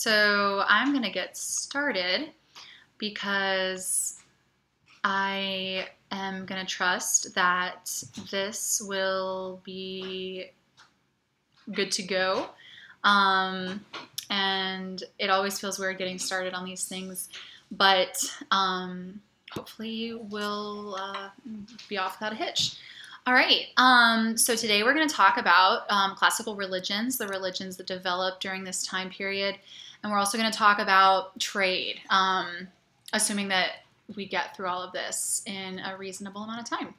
So I'm going to get started because I am going to trust that this will be good to go. And it always feels weird getting started on these things, but hopefully we'll be off without a hitch. All right, so today we're going to talk about classical religions, the religions that developed during this time period, and we're also going to talk about trade, assuming that we get through all of this in a reasonable amount of time.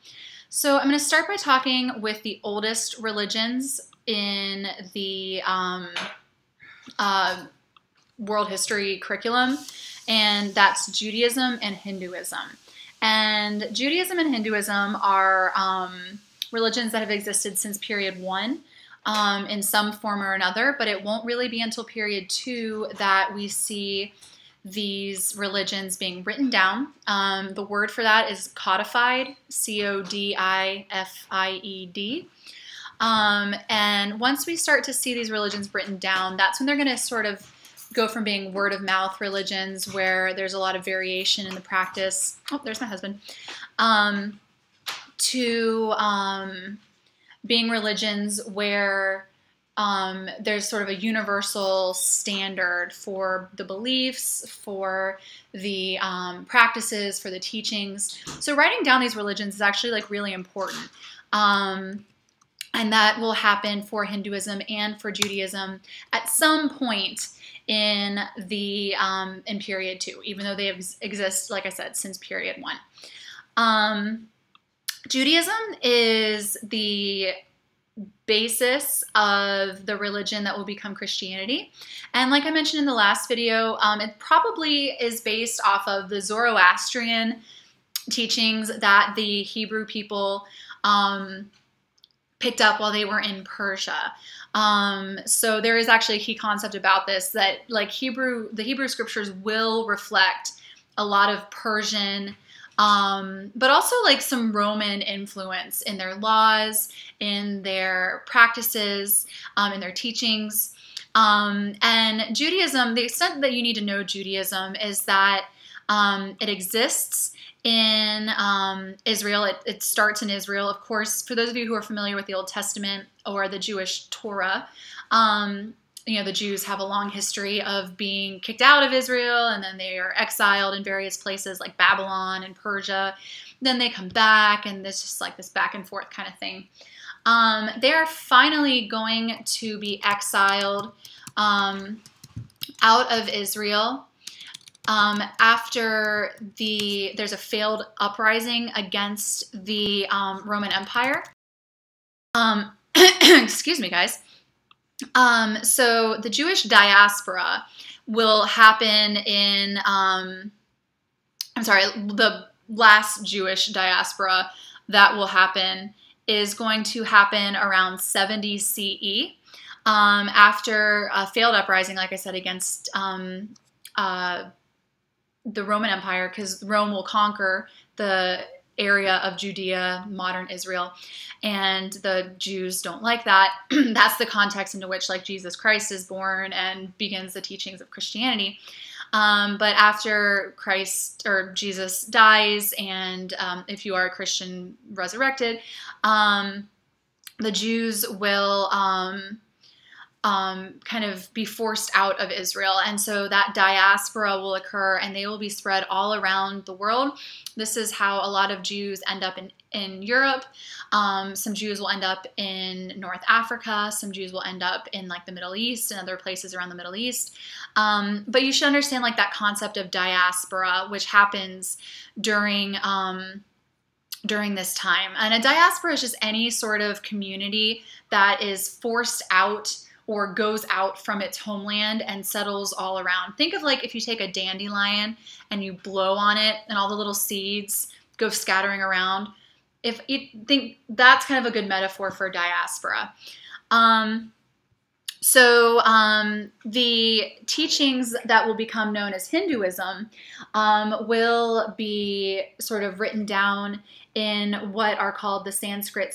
So I'm going to start by talking with the oldest religions in the world history curriculum, and that's Judaism and Hinduism. And Judaism and Hinduism are religions that have existed since period 1 in some form or another, but it won't really be until period 2 that we see these religions being written down. The word for that is codified, C-O-D-I-F-I-E-D. And once we start to see these religions written down, that's when they're going to sort of go from being word of mouth religions where there's a lot of variation in the practice. Oh, there's my husband. To being religions where there's sort of a universal standard for the beliefs, for the practices, for the teachings. So writing down these religions is actually like really important. And that will happen for Hinduism and for Judaism at some point in the in period 2, even though they exist, like I said, since period 1. Judaism is the basis of the religion that will become Christianity. And like I mentioned in the last video, it probably is based off of the Zoroastrian teachings that the Hebrew people picked up while they were in Persia. So there is actually a key concept about this, that like the Hebrew scriptures will reflect a lot of Persian, but also like some Roman influence in their laws, in their practices, in their teachings. And Judaism, the extent that you need to know Judaism is that it exists in Israel. It starts in Israel. Of course, for those of you who are familiar with the Old Testament or the Jewish Torah, you know, the Jews have a long history of being kicked out of Israel, and then they are exiled in various places like Babylon and Persia. Then they come back, and there's just like this back and forth kind of thing. They are finally going to be exiled out of Israel after there's a failed uprising against the Roman Empire. Excuse me, guys. So the Jewish diaspora will happen in, the last Jewish diaspora that will happen is going to happen around 70 CE, after a failed uprising, like I said, against the Roman Empire, because Rome will conquer the area of Judea, modern Israel, and the Jews don't like that. That's the context into which like Jesus Christ is born and begins the teachings of Christianity. But after Christ or Jesus dies, and if you are a Christian, resurrected, the Jews will kind of be forced out of Israel. And so that diaspora will occur, and they will be spread all around the world. This is how a lot of Jews end up in Europe. Some Jews will end up in North Africa. Some Jews will end up in like the Middle East and other places around the Middle East. But you should understand like that concept of diaspora, which happens during this time. And a diaspora is just any sort of community that is forced out or goes out from its homeland and settles all around. Think of like if you take a dandelion and you blow on it and all the little seeds go scattering around. If you think that's kind of a good metaphor for diaspora. So the teachings that will become known as Hinduism will be sort of written down in what are called the Sanskrit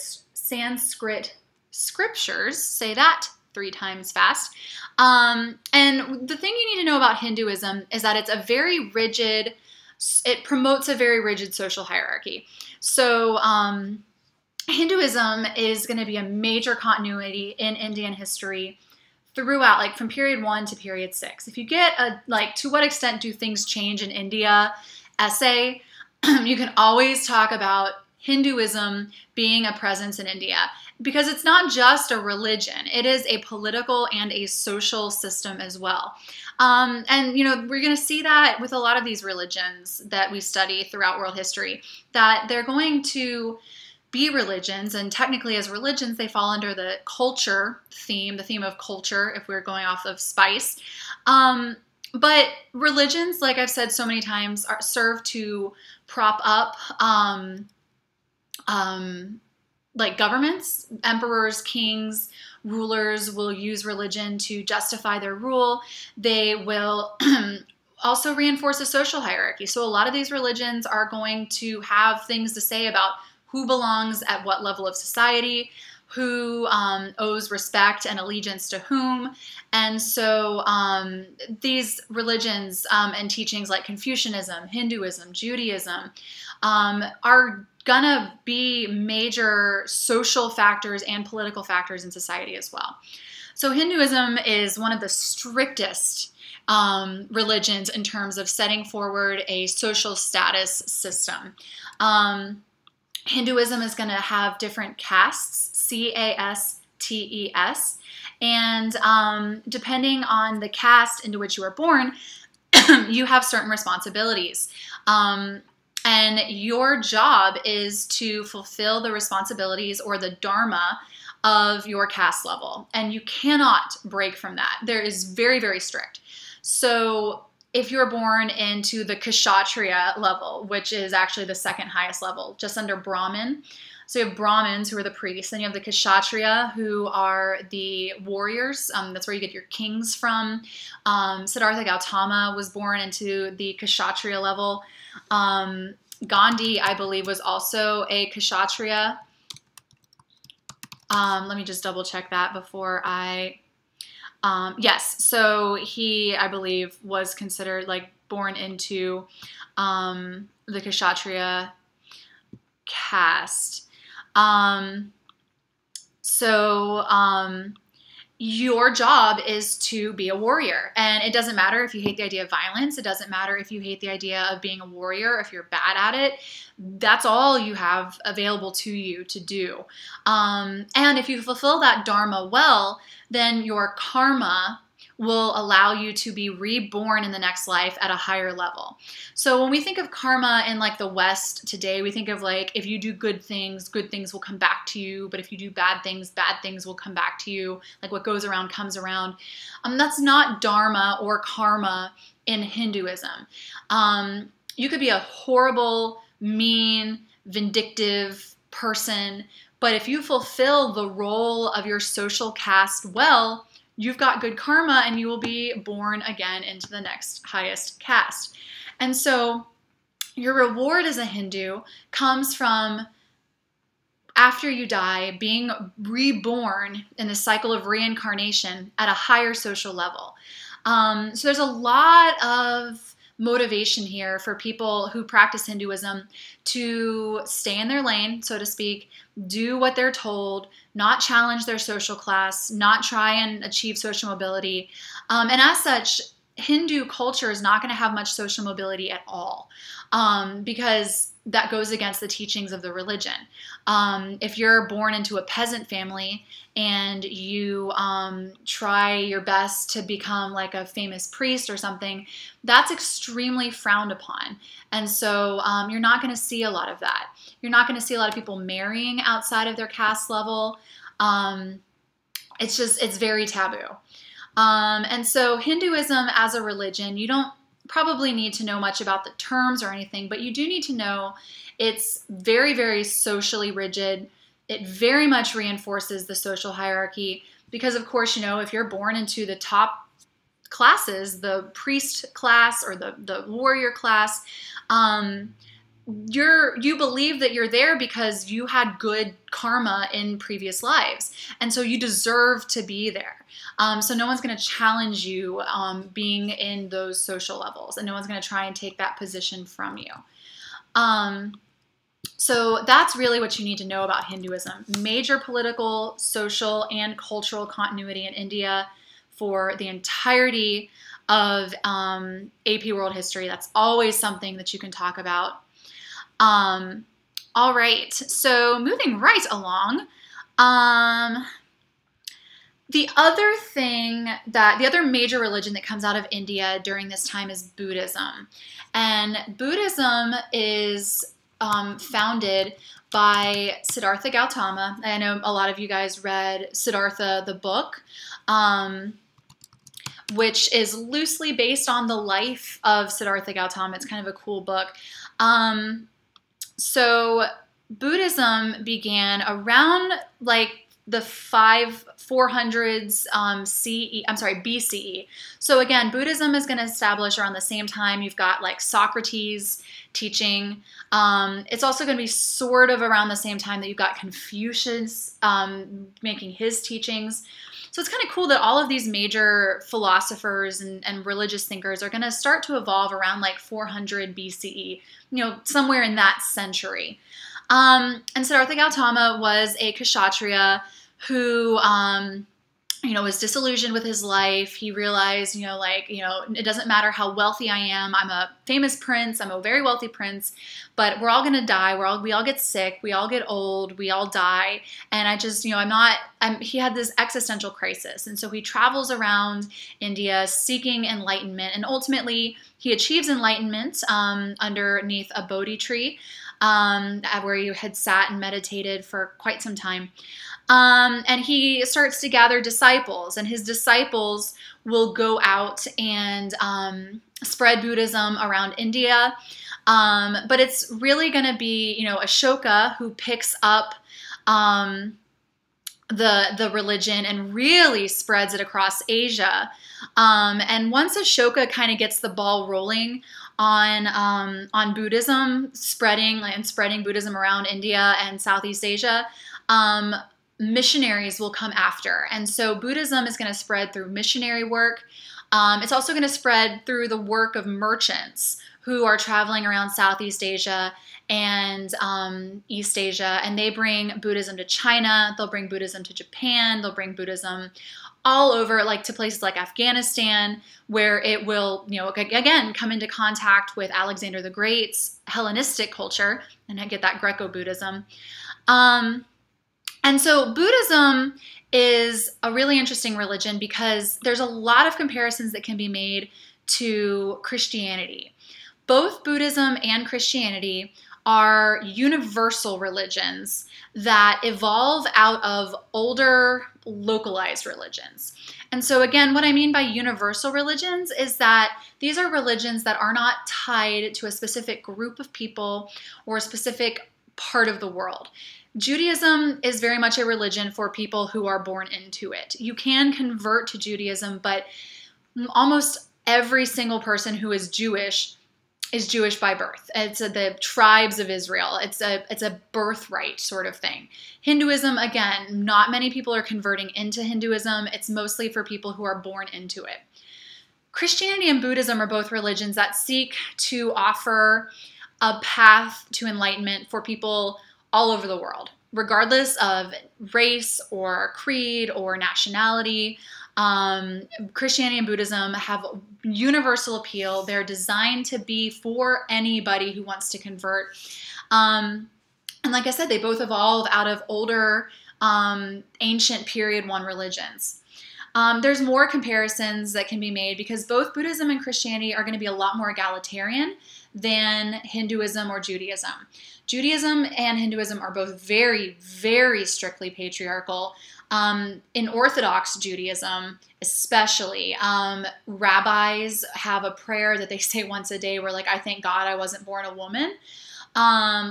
scriptures. Say that 3 times fast. And the thing you need to know about Hinduism is that it's a very rigid, it promotes a very rigid social hierarchy. So Hinduism is going to be a major continuity in Indian history throughout, like from period 1 to period 6. If you get a, like, to what extent do things change in India essay, you can always talk about Hinduism being a presence in India, because it's not just a religion. It is a political and a social system as well. And, you know, we're going to see that with a lot of these religions that we study throughout world history, that they're going to be religions, and technically as religions, they fall under the culture theme, the theme of culture, if we're going off of spice. But religions, like I've said so many times, serve to prop up like governments. Emperors, kings, rulers will use religion to justify their rule. They will also reinforce a social hierarchy. So a lot of these religions are going to have things to say about who belongs at what level of society, who owes respect and allegiance to whom. And so these religions and teachings like Confucianism, Hinduism, Judaism are gonna be major social factors and political factors in society as well. So Hinduism is one of the strictest religions in terms of setting forward a social status system. Hinduism is going to have different castes, C-A-S-T-E-S, and depending on the caste into which you are born, you have certain responsibilities. And your job is to fulfill the responsibilities or the dharma of your caste level, and you cannot break from that. There is very, very strict. So if you're born into the Kshatriya level, which is actually the second highest level, just under Brahmin. So you have Brahmins, who are the priests, and you have the Kshatriya, who are the warriors. That's where you get your kings from. Siddhartha Gautama was born into the Kshatriya level. Gandhi, I believe, was also a Kshatriya. Let me just double check that before I... yes, so he, I believe, was considered like born into the Kshatriya caste. Your job is to be a warrior, and it doesn't matter if you hate the idea of violence. It doesn't matter if you hate the idea of being a warrior, if you're bad at it. That's all you have available to you to do. And if you fulfill that dharma well, then your karma will allow you to be reborn in the next life at a higher level. So when we think of karma in like the West today, we think of like, if you do good things will come back to you. But if you do bad things will come back to you. Like what goes around comes around. That's not dharma or karma in Hinduism. You could be a horrible, mean, vindictive person, but if you fulfill the role of your social caste well, you've got good karma and you will be born again into the next highest caste. And so your reward as a Hindu comes from, after you die, being reborn in the cycle of reincarnation at a higher social level. So there's a lot of motivation here for people who practice Hinduism to stay in their lane, so to speak, do what they're told, not challenge their social class, not try and achieve social mobility. And as such, Hindu culture is not going to have much social mobility at all, because that goes against the teachings of the religion. If you're born into a peasant family and you try your best to become like a famous priest or something, that's extremely frowned upon. And so you're not going to see a lot of that. You're not going to see a lot of people marrying outside of their caste level. It's very taboo. And so Hinduism as a religion, you don't probably need to know much about the terms or anything, but you do need to know it's very, very socially rigid. It very much reinforces the social hierarchy because, of course, you know, if you're born into the top classes, the priest class or the warrior class, you believe that you're there because you had good karma in previous lives, and so you deserve to be there. So no one's going to challenge you being in those social levels, and no one's going to try and take that position from you. So that's really what you need to know about Hinduism. Major political, social, and cultural continuity in India for the entirety of AP World History. That's always something that you can talk about. All right, so moving right along, the other major religion that comes out of India during this time is Buddhism. And Buddhism is founded by Siddhartha Gautama. I know a lot of you guys read Siddhartha, the book, which is loosely based on the life of Siddhartha Gautama. It's kind of a cool book. So Buddhism began around like the 400s BCE. So again, Buddhism is going to establish around the same time. You've got like Socrates teaching. It's also going to be sort of around the same time that you've got Confucius making his teachings. So it's kind of cool that all of these major philosophers and religious thinkers are going to start to evolve around like 400 BCE, somewhere in that century. And Siddhartha Gautama was a Kshatriya who, was disillusioned with his life. He realized, it doesn't matter how wealthy I am. I'm a famous prince. I'm a very wealthy prince, but we're all going to die. We all get sick. We all get old. We all die. And I just, he had this existential crisis. And so he travels around India seeking enlightenment. And ultimately he achieves enlightenment underneath a Bodhi tree, where he had sat and meditated for quite some time. And he starts to gather disciples, and his disciples will go out and spread Buddhism around India. But it's really going to be, Ashoka who picks up the religion and really spreads it across Asia. And once Ashoka kind of gets the ball rolling on Buddhism, spreading Buddhism around India and Southeast Asia, missionaries will come after. And so Buddhism is going to spread through missionary work. It's also going to spread through the work of merchants who are traveling around Southeast Asia and East Asia, and they bring Buddhism to China, they'll bring Buddhism to Japan, they'll bring Buddhism all over, like to places like Afghanistan, where it will, again, come into contact with Alexander the Great's Hellenistic culture and get that Greco-Buddhism. And so Buddhism is a really interesting religion because there's a lot of comparisons that can be made to Christianity. Both Buddhism and Christianity are universal religions that evolve out of older localized religions. And so again, what I mean by universal religions is that these are religions that are not tied to a specific group of people or a specific part of the world. Judaism is very much a religion for people who are born into it. You can convert to Judaism, but almost every single person who is Jewish by birth. It's the tribes of Israel. It's a birthright sort of thing. Hinduism, again, not many people are converting into Hinduism. It's mostly for people who are born into it. Christianity and Buddhism are both religions that seek to offer a path to enlightenment for people all over the world, regardless of race or creed or nationality. Christianity and Buddhism have universal appeal. They're designed to be for anybody who wants to convert. And like I said, they both evolve out of older, ancient period one religions. There's more comparisons that can be made because both Buddhism and Christianity are going to be a lot more egalitarian than Hinduism or Judaism. Judaism and Hinduism are both very, very strictly patriarchal. In Orthodox Judaism, especially, rabbis have a prayer that they say once a day where, like, I thank God I wasn't born a woman.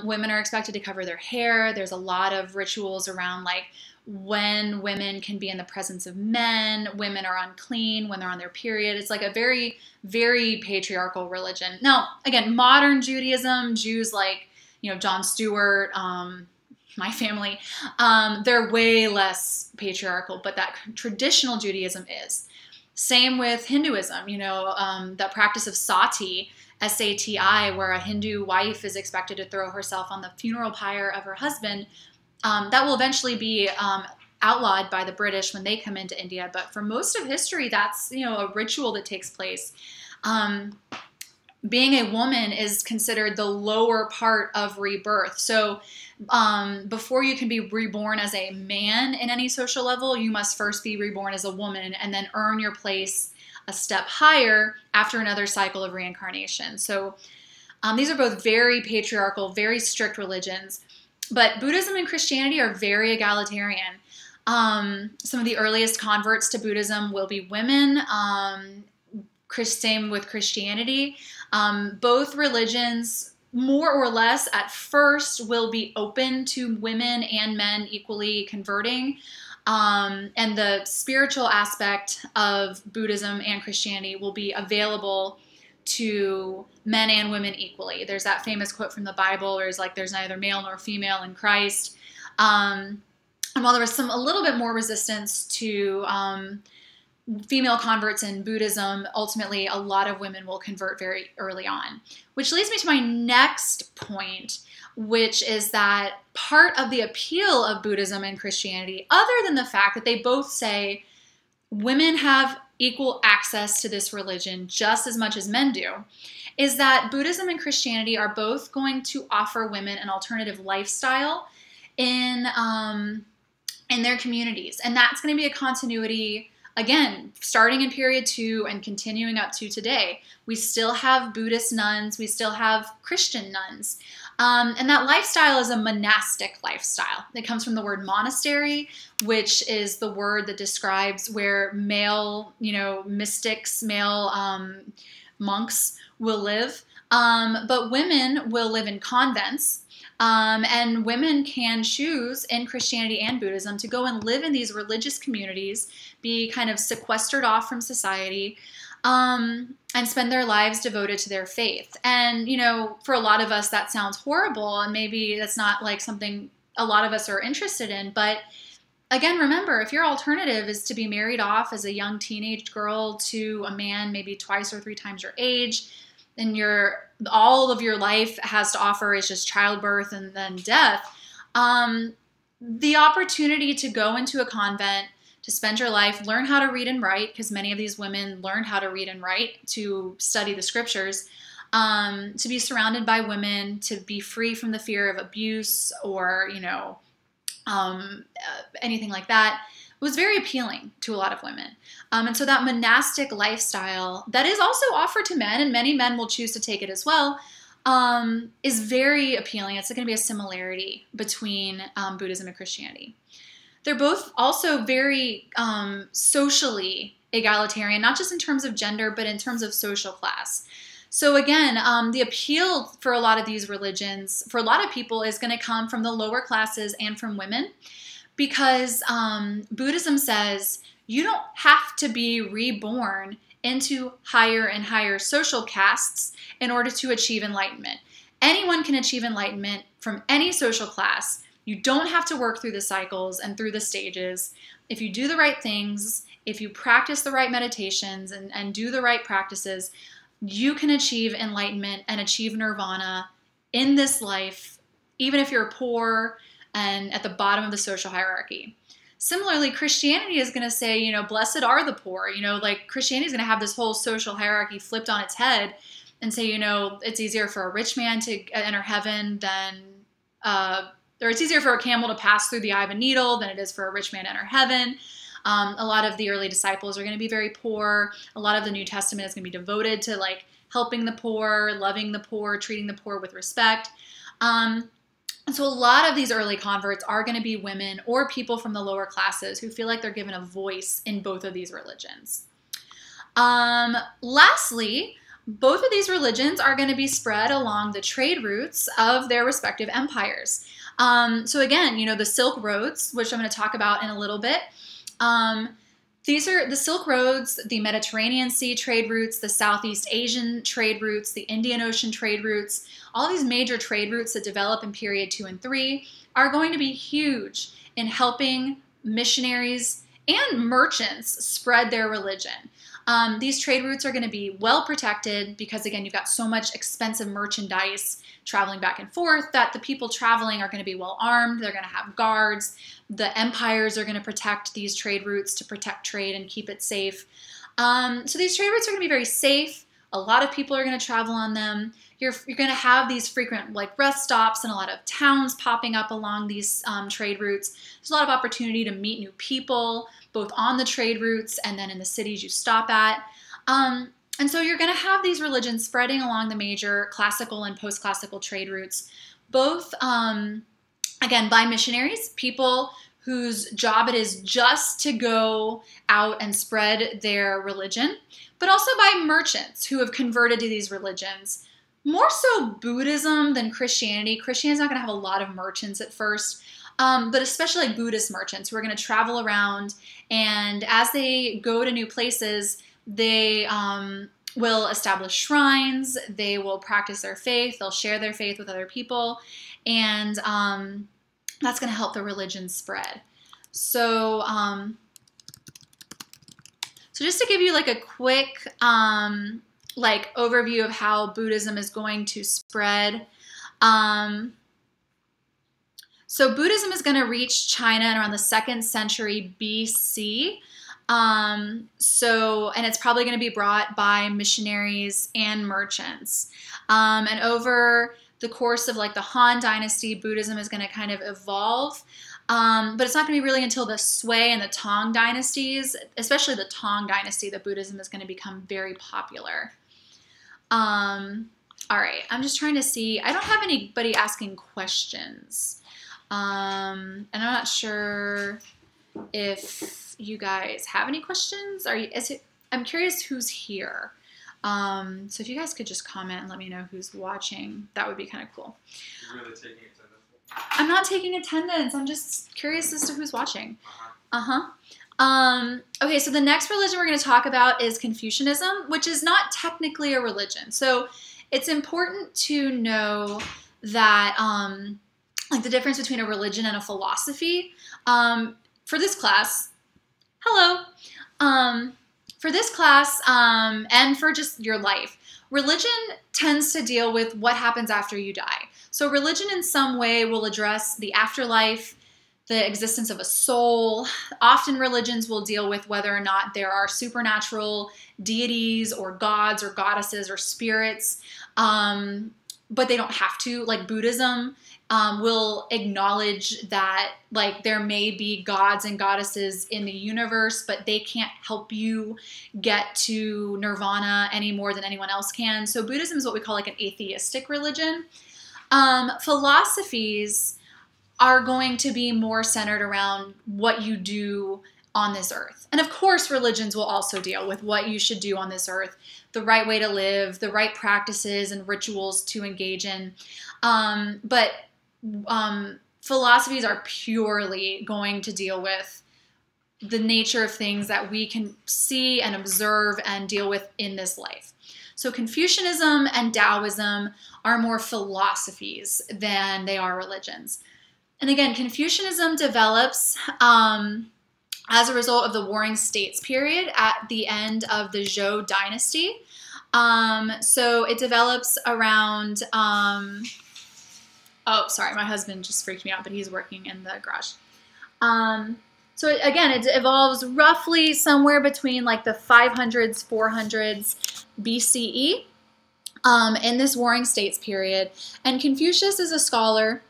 Women are expected to cover their hair. There's a lot of rituals around, like, when women can be in the presence of men, women are unclean when they're on their period. It's like a very, very patriarchal religion. Now, again, modern Judaism, Jews like, John Stewart, my family, they're way less patriarchal, but that traditional Judaism is. Same with Hinduism, that practice of sati, S-A-T-I, where a Hindu wife is expected to throw herself on the funeral pyre of her husband. That will eventually be outlawed by the British when they come into India. But for most of history, that's, a ritual that takes place. Being a woman is considered the lower part of rebirth. So before you can be reborn as a man in any social level, you must first be reborn as a woman and then earn your place a step higher after another cycle of reincarnation. So these are both very patriarchal, very strict religions. But Buddhism and Christianity are very egalitarian. Some of the earliest converts to Buddhism will be women. Same with Christianity. Both religions, more or less, at first will be open to women and men equally converting. And the spiritual aspect of Buddhism and Christianity will be available to men and women equally. There's that famous quote from the Bible where it's like, there's neither male nor female in Christ. And while there was a little bit more resistance to female converts in Buddhism, ultimately a lot of women will convert very early on. Which leads me to my next point, which is that part of the appeal of Buddhism and Christianity, other than the fact that they both say women have equal access to this religion just as much as men do, is that Buddhism and Christianity are both going to offer women an alternative lifestyle in their communities. And that's going to be a continuity, again, starting in period 2 and continuing up to today. We still have Buddhist nuns. We still have Christian nuns. And that lifestyle is a monastic lifestyle. It comes from the word monastery, which is the word that describes where male, mystics, male monks will live. But women will live in convents. And women can choose in Christianity and Buddhism to go and live in these religious communities, be kind of sequestered off from society, and spend their lives devoted to their faith. And, for a lot of us, that sounds horrible, and maybe that's not like something a lot of us are interested in. But again, remember, if your alternative is to be married off as a young teenage girl to a man maybe twice or 3 times your age, and all of your life has to offer is just childbirth and then death, the opportunity to go into a convent, to spend your life, learn how to read and write, because many of these women learned how to read and write to study the scriptures, to be surrounded by women, to be free from the fear of abuse or, anything like that, was very appealing to a lot of women. And so that monastic lifestyle that is also offered to men, and many men will choose to take it as well, is very appealing. It's going to be a similarity between Buddhism and Christianity. They're both also very socially egalitarian, not just in terms of gender, but in terms of social class. So again, the appeal for a lot of these religions, for a lot of people, is going to come from the lower classes and from women, because Buddhism says you don't have to be reborn into higher and higher social castes in order to achieve enlightenment. Anyone can achieve enlightenment from any social class. You don't have to work through the cycles and through the stages. If you do the right things, if you practice the right meditations and do the right practices, you can achieve enlightenment and achieve nirvana in this life, even if you're poor and at the bottom of the social hierarchy. Similarly, Christianity is going to say, blessed are the poor. Like Christianity is going to have this whole social hierarchy flipped on its head and say, it's easier for a rich man to enter heaven than, or it's easier for a camel to pass through the eye of a needle than it is for a rich man to enter heaven. A lot of the early disciples are going to be very poor. A lot of the New Testament is going to be devoted to like helping the poor, loving the poor, treating the poor with respect. And so a lot of these early converts are going to be women or people from the lower classes who feel like they're given a voice in both of these religions. Lastly, both of these religions are going to be spread along the trade routes of their respective empires. So again, you know, the Silk Roads, which I'm going to talk about in a little bit. These are the Silk Roads, the Mediterranean Sea trade routes, the Southeast Asian trade routes, the Indian Ocean trade routes. All these major trade routes that develop in period 2 and 3 are going to be huge in helping missionaries and merchants spread their religion. These trade routes are going to be well protected because, again, you've got so much expensive merchandise traveling back and forth that the people traveling are going to be well armed. They're going to have guards. The empires are going to protect these trade routes to protect trade and keep it safe. So these trade routes are going to be very safe. A lot of people are going to travel on them. You're going to have these frequent like rest stops and a lot of towns popping up along these trade routes. There's a lot of opportunity to meet new people, both on the trade routes and then in the cities you stop at. And so you're going to have these religions spreading along the major classical and post-classical trade routes, both, again, by missionaries, people whose job it is just to go out and spread their religion, but also by merchants who have converted to these religions. More so Buddhism than Christianity. Christianity's not going to have a lot of merchants at first, but especially like Buddhist merchants who are going to travel around, and as they go to new places, they will establish shrines, they will practice their faith, they'll share their faith with other people, and that's going to help the religion spread. So, so just to give you like a quick like overview of how Buddhism is going to spread. So Buddhism is going to reach China in around the 2nd century BC. And it's probably going to be brought by missionaries and merchants. And over the course of like the Han Dynasty, Buddhism is going to kind of evolve. But it's not going to be really until the Sui and the Tang dynasties, especially the Tang dynasty, that Buddhism is going to become very popular. All right, I'm just trying to see. I don't have anybody asking questions. And I'm not sure if you guys have any questions. I'm curious who's here. So if you guys could just comment and let me know who's watching, that would be kind of cool. You're really taking attendance? I'm not taking attendance. I'm just curious as to who's watching. Okay, so the next religion we're going to talk about is Confucianism, which is not technically a religion. So it's important to know that like the difference between a religion and a philosophy. For this class, hello. For this class and for just your life, religion tends to deal with what happens after you die. So religion in some way will address the afterlife, the existence of a soul. Often religions will deal with whether or not there are supernatural deities or gods or goddesses or spirits, but they don't have to. Like Buddhism will acknowledge that like there may be gods and goddesses in the universe, but they can't help you get to nirvana any more than anyone else can. So Buddhism is what we call like an atheistic religion. Philosophies are going to be more centered around what you do on this earth. And of course, religions will also deal with what you should do on this earth, the right way to live, the right practices and rituals to engage in. But philosophies are purely going to deal with the nature of things that we can see and observe and deal with in this life. So Confucianism and Taoism are more philosophies than they are religions. And again, Confucianism develops as a result of the Warring States period at the end of the Zhou dynasty. So it develops around, oh, sorry, my husband just freaked me out, but he's working in the garage. So again, it evolves roughly somewhere between like the 500s, 400s BCE in this Warring States period. And Confucius is a scholar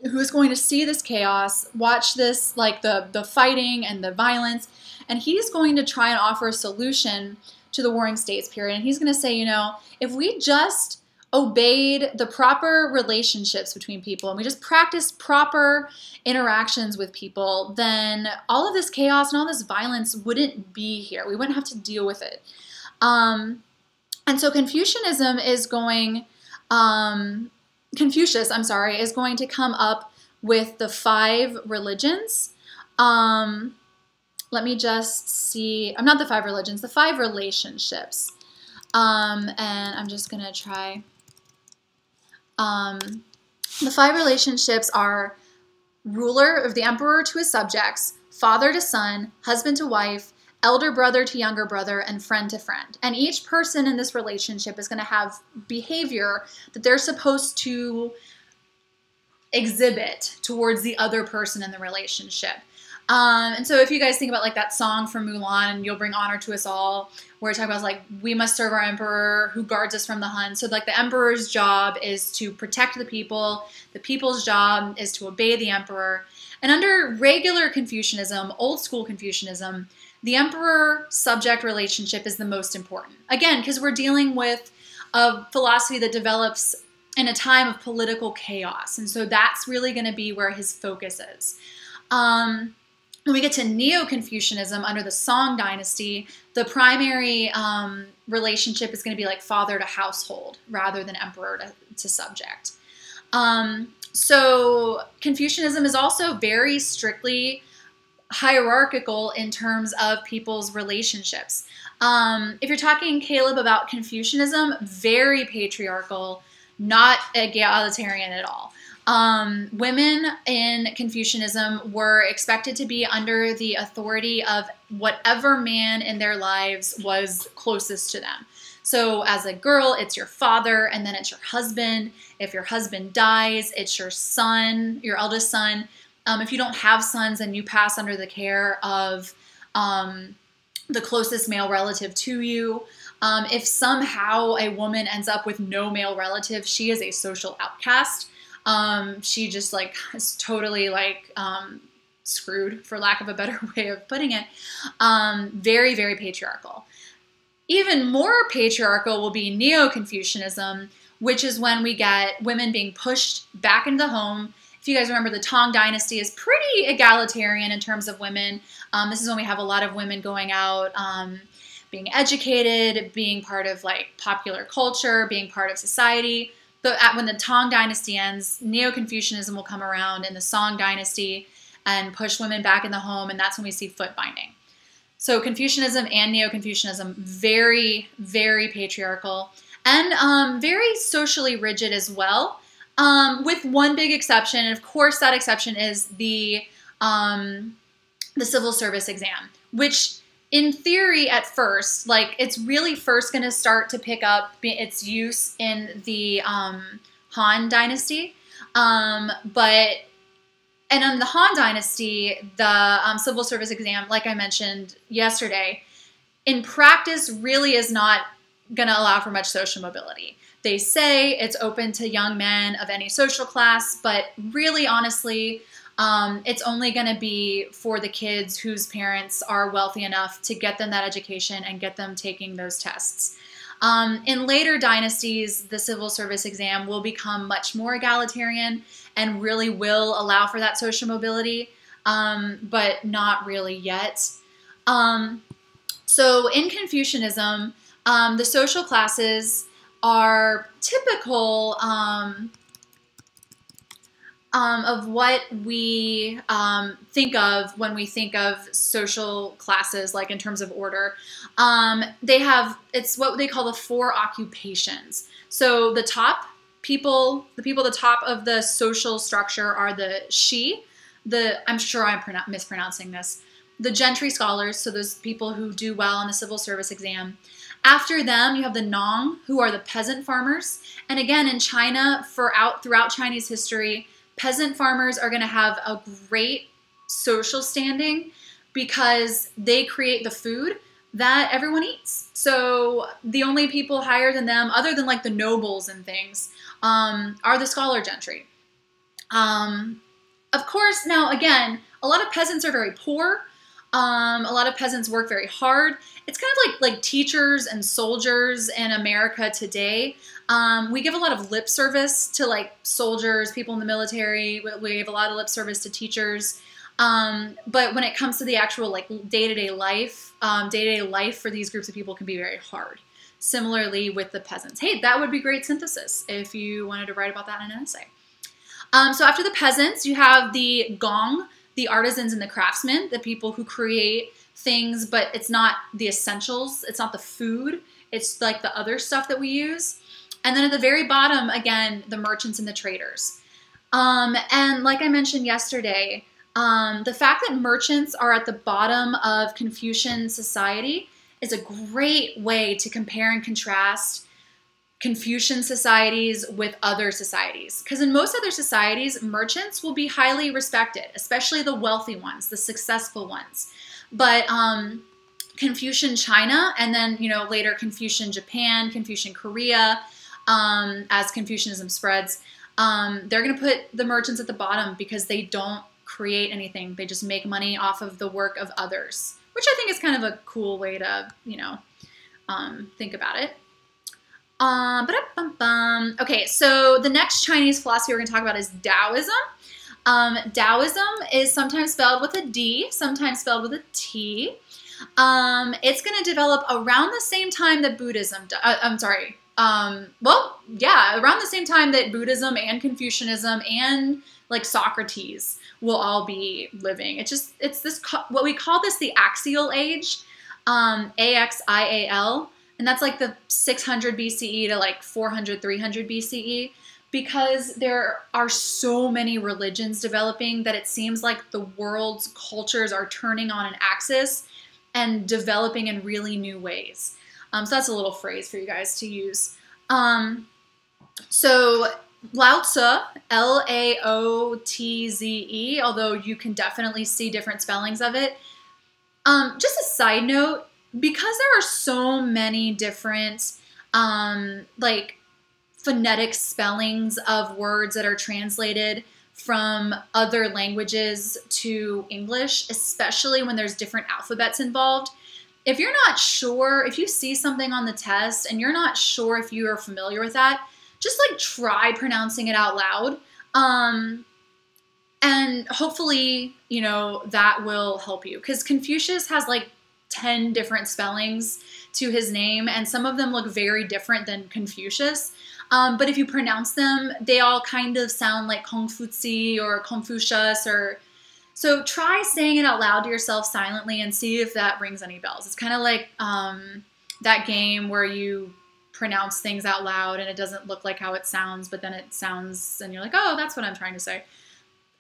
who is going to see this chaos, watch this, like the fighting and the violence, and he's going to try and offer a solution to the Warring States period. And he's going to say, you know, if we just obeyed the proper relationships between people and we just practiced proper interactions with people, then all of this chaos and all this violence wouldn't be here. We wouldn't have to deal with it. And so Confucianism is going, Confucius, I'm sorry, is going to come up with the 5 religions. Let me just see, I'm not the 5 religions, the 5 relationships. And I'm just going to try. The 5 relationships are ruler of the emperor to his subjects, father to son, husband to wife, elder brother to younger brother, and friend to friend. And each person in this relationship is going to have behavior that they're supposed to exhibit towards the other person in the relationship. And so if you guys think about like that song from Mulan, You'll Bring Honor to Us All, where it talks about like, we must serve our emperor who guards us from the Hun. So like the emperor's job is to protect the people's job is to obey the emperor. And under regular Confucianism, old school Confucianism, the emperor-subject relationship is the most important. Again, because we're dealing with a philosophy that develops in a time of political chaos. And so that's really going to be where his focus is. When we get to Neo-Confucianism under the Song dynasty, the primary relationship is going to be like father to household rather than emperor to subject. So Confucianism is also very strictly hierarchical in terms of people's relationships. If you're talking, Caleb, about Confucianism, very patriarchal, not egalitarian at all. Women in Confucianism were expected to be under the authority of whatever man in their lives was closest to them. So as a girl, it's your father, and then it's your husband. If your husband dies, it's your son, your eldest son. If you don't have sons, then you pass under the care of the closest male relative to you. If somehow a woman ends up with no male relative, she is a social outcast. She just like is totally like screwed, for lack of a better way of putting it. Very, very patriarchal. Even more patriarchal will be Neo-Confucianism, which is when we get women being pushed back into the home. If you guys remember, the Tang dynasty is pretty egalitarian in terms of women. This is when we have a lot of women going out, being educated, being part of like popular culture, being part of society. But when the Tang dynasty ends, Neo-Confucianism will come around in the Song dynasty and push women back in the home, and that's when we see foot binding. So Confucianism and Neo-Confucianism, very, very patriarchal and very socially rigid as well, with one big exception. And of course, that exception is the civil service exam, which in theory at first, like it's really first going to start to pick up its use in the Han dynasty. And in the Han dynasty, the civil service exam, like I mentioned yesterday, in practice really is not going to allow for much social mobility. They say it's open to young men of any social class, but really, honestly, it's only going to be for the kids whose parents are wealthy enough to get them that education and get them taking those tests. In later dynasties, the civil service exam will become much more egalitarian and really will allow for that social mobility, but not really yet. So in Confucianism, the social classes are typical of what we think of when we think of social classes, like in terms of order. It's what they call the 4 occupations. So the top people, the people at the top of the social structure are the shi, I'm sure I'm mispronouncing this, the gentry scholars, so those people who do well in the civil service exam. After them, you have the Nong, who are the peasant farmers. And again, in China, throughout Chinese history, peasant farmers are going to have a great social standing because they create the food that everyone eats. So the only people higher than them, other than like the nobles and things, are the scholar gentry. Of course, now again, a lot of peasants are very poor. A lot of peasants work very hard. It's kind of like teachers and soldiers in America today. We give a lot of lip service to like soldiers, people in the military. We give a lot of lip service to teachers. But when it comes to the actual like day-to-day life for these groups of people can be very hard. similarly with the peasants. Hey, that would be great synthesis if you wanted to write about that in an essay. So after the peasants, you have the gong, the artisans and the craftsmen, the people who create things, but it's not the essentials. It's not the food. It's like the other stuff that we use. And then at the very bottom, again, the merchants and the traders. And like I mentioned yesterday, the fact that merchants are at the bottom of Confucian society is a great way to compare and contrast Confucian societies with other societies. Because in most other societies, merchants will be highly respected, especially the wealthy ones, the successful ones. But Confucian China, and then later Confucian Japan, Confucian Korea, as Confucianism spreads, they're going to put the merchants at the bottom because they don't create anything. They just make money off of the work of others, which I think is kind of a cool way to think about it. Okay, so the next Chinese philosophy we're going to talk about is Taoism. Taoism is sometimes spelled with a D, sometimes spelled with a T. It's going to develop around the same time that Buddhism, around the same time that Buddhism and Confucianism and like Socrates will all be living. It's this, what we call this the axial age, AXIAL. And that's like the 600 BCE to like 400, 300 BCE, because there are so many religions developing that it seems like the world's cultures are turning on an axis and developing in really new ways. So that's a little phrase for you guys to use. So Lao Tzu, Laotze, although you can definitely see different spellings of it. Just a side note, because there are so many different like phonetic spellings of words that are translated from other languages to English, especially when there's different alphabets involved. If you're not sure, if you see something on the test and you're not sure if you are familiar with that, just like try pronouncing it out loud. And hopefully, that will help you, because Confucius has like 10 different spellings to his name, and some of them look very different than Confucius. But if you pronounce them, they all kind of sound like Confuci or Confucius, so try saying it out loud to yourself silently and see if that rings any bells. It's kind of like that game where you pronounce things out loud and it doesn't look like how it sounds, but then it sounds and you're like, oh, that's what I'm trying to say.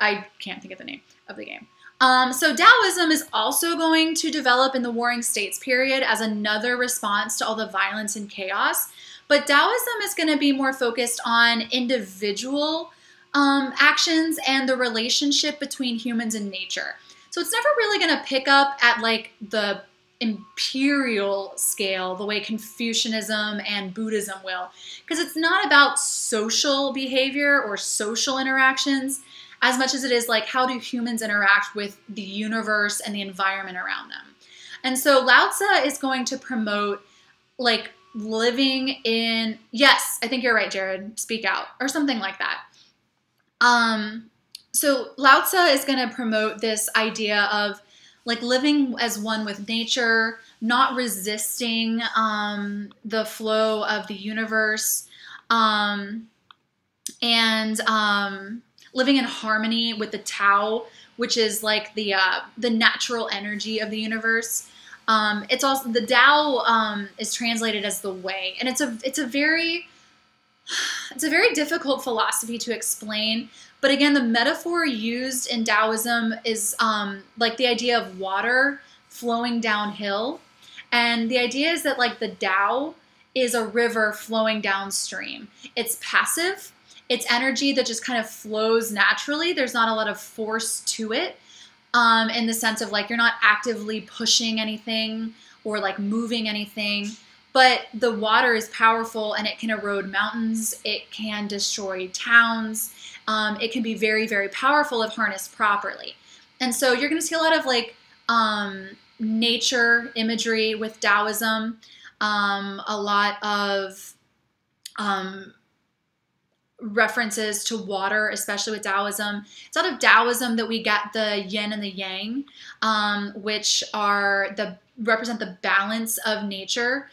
I can't think of the name of the game. So Taoism is also going to develop in the Warring States period as another response to all the violence and chaos. But Taoism is going to be more focused on individual actions and the relationship between humans and nature. So it's never really going to pick up at like the imperial scale the way Confucianism and Buddhism will, because it's not about social behavior or social interactions as much as it is like, how do humans interact with the universe and the environment around them. And so Lao Tzu is going to promote like living in, yes, I think you're right, Jared, speak out, or something like that. So Lao Tzu is going to promote this idea of like living as one with nature, not resisting the flow of the universe, and living in harmony with the Tao, which is like the natural energy of the universe. It's also, the Tao is translated as the way, and it's a very difficult philosophy to explain. But again, the metaphor used in Taoism is like the idea of water flowing downhill, and the idea is that like the Tao is a river flowing downstream. It's passive. It's energy that just kind of flows naturally. There's not a lot of force to it, in the sense of like you're not actively pushing anything or like moving anything. But the water is powerful and it can erode mountains. It can destroy towns. It can be very, very powerful if harnessed properly. And so you're going to see a lot of like nature imagery with Taoism, a lot of references to water, especially with Taoism. It's out of Taoism that we get the yin and the yang, which are represent the balance of nature.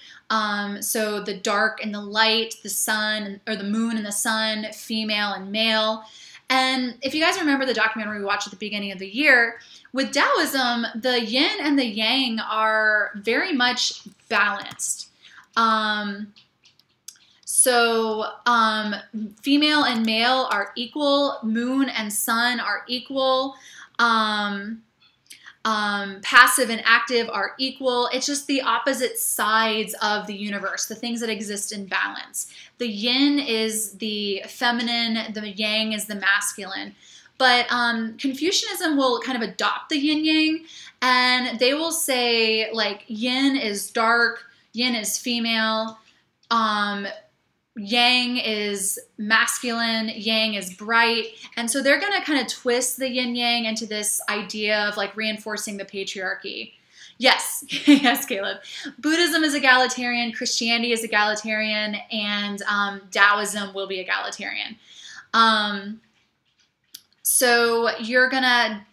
So the dark and the light, the sun or the moon and the sun, female and male. And if you guys remember the documentary we watched at the beginning of the year, with Taoism, the yin and the yang are very much balanced. Female and male are equal, moon and sun are equal, passive and active are equal. It's just the opposite sides of the universe, the things that exist in balance. The yin is the feminine, the yang is the masculine. But Confucianism will kind of adopt the yin-yang, and they will say, like, yin is dark, yin is female, yang is masculine, yang is bright. And so they're going to kind of twist the yin-yang into this idea of, like, reinforcing the patriarchy. Yes, yes, Caleb. Buddhism is egalitarian, Christianity is egalitarian, and Taoism will be egalitarian. So you're gonna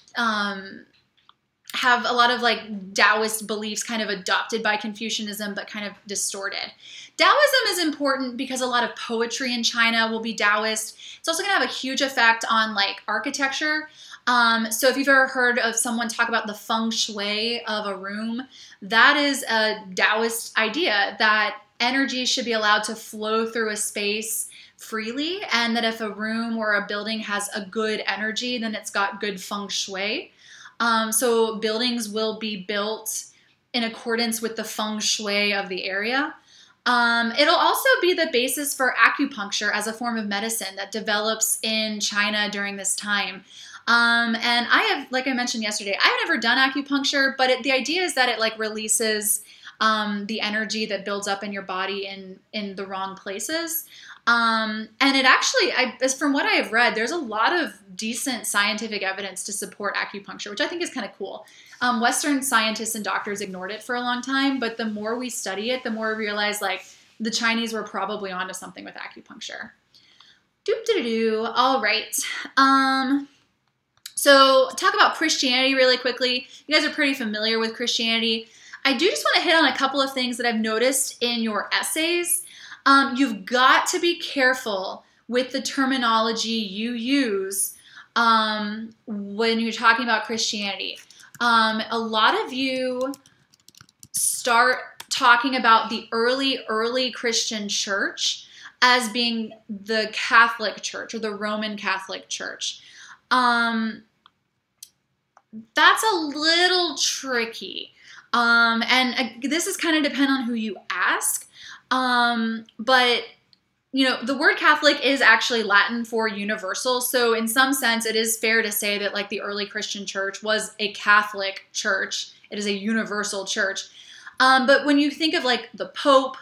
have a lot of like Taoist beliefs kind of adopted by Confucianism, but kind of distorted. Taoism is important because a lot of poetry in China will be Taoist. It's also gonna have a huge effect on like architecture. So if you've ever heard of someone talk about the feng shui of a room, that is a Taoist idea that energy should be allowed to flow through a space freely, and that if a room or a building has a good energy, then it's got good feng shui. So buildings will be built in accordance with the feng shui of the area. It'll also be the basis for acupuncture as a form of medicine that develops in China during this time. And I have, like I mentioned yesterday, I've never done acupuncture, but the idea is that it like releases the energy that builds up in your body in the wrong places. And it actually, from what I have read, there's a lot of decent scientific evidence to support acupuncture, which I think is kind of cool. Western scientists and doctors ignored it for a long time, but the more we study it, the more we realize like the Chinese were probably onto something with acupuncture. Doop-de-doo. All right. So talk about Christianity really quickly. You guys are pretty familiar with Christianity. I do just want to hit on a couple of things that I've noticed in your essays. You've got to be careful with the terminology you use when you're talking about Christianity. A lot of you start talking about the early Christian church as being the Catholic Church or the Roman Catholic Church. That's a little tricky. And this is kind of depend on who you ask. But, you know, the word Catholic is actually Latin for universal. So in some sense, it is fair to say that like the early Christian church was a Catholic church. It is a universal church. But when you think of like the Pope,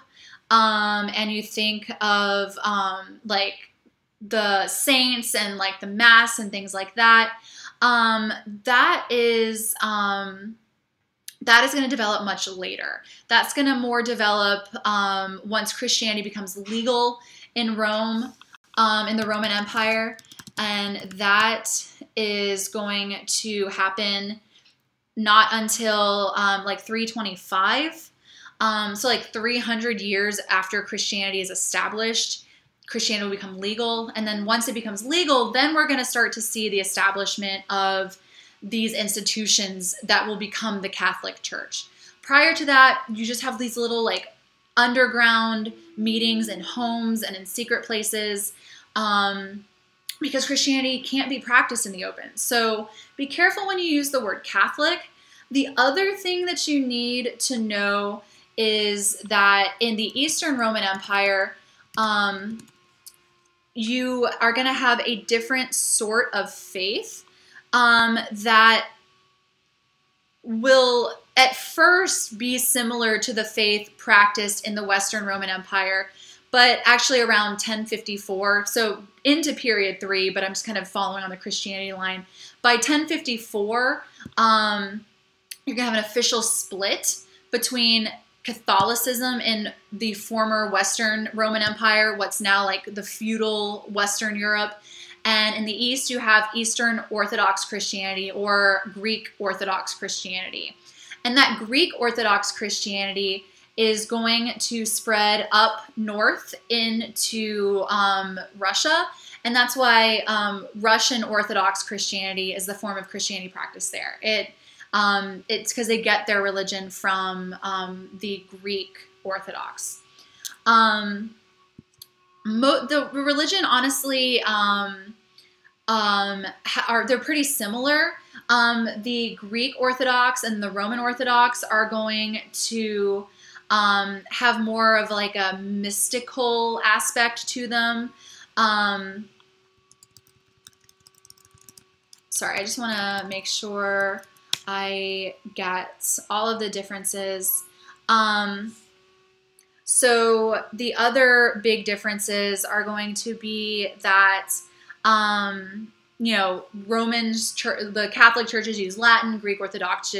and you think of like the saints and like the Mass and things like that, that is going to develop much later. That's going to more develop once Christianity becomes legal in Rome, in the Roman Empire. And that is going to happen not until like 325. So like 300 years after Christianity is established, Christianity will become legal. And then once it becomes legal, then we're going to start to see the establishment of these institutions that will become the Catholic Church. Prior to that, you just have these little like underground meetings in homes and in secret places because Christianity can't be practiced in the open. So be careful when you use the word Catholic. The other thing that you need to know is that in the Eastern Roman Empire, you are going to have a different sort of faith that will at first be similar to the faith practiced in the Western Roman Empire, but actually around 1054, so into period 3, but I'm just kind of following on the Christianity line. By 1054, you're going to have an official split between Catholicism in the former Western Roman Empire, what's now like the feudal Western Europe, and in the East, you have Eastern Orthodox Christianity or Greek Orthodox Christianity. And that Greek Orthodox Christianity is going to spread up north into Russia. And that's why Russian Orthodox Christianity is the form of Christianity practiced there. It's because they get their religion from the Greek Orthodox. The religion, honestly, they're pretty similar. The Greek Orthodox and the Roman Orthodox are going to have more of like a mystical aspect to them. Sorry, I just want to make sure I get all of the differences. So the other big differences are going to be that, you know, the Catholic churches use Latin, Greek Orthodox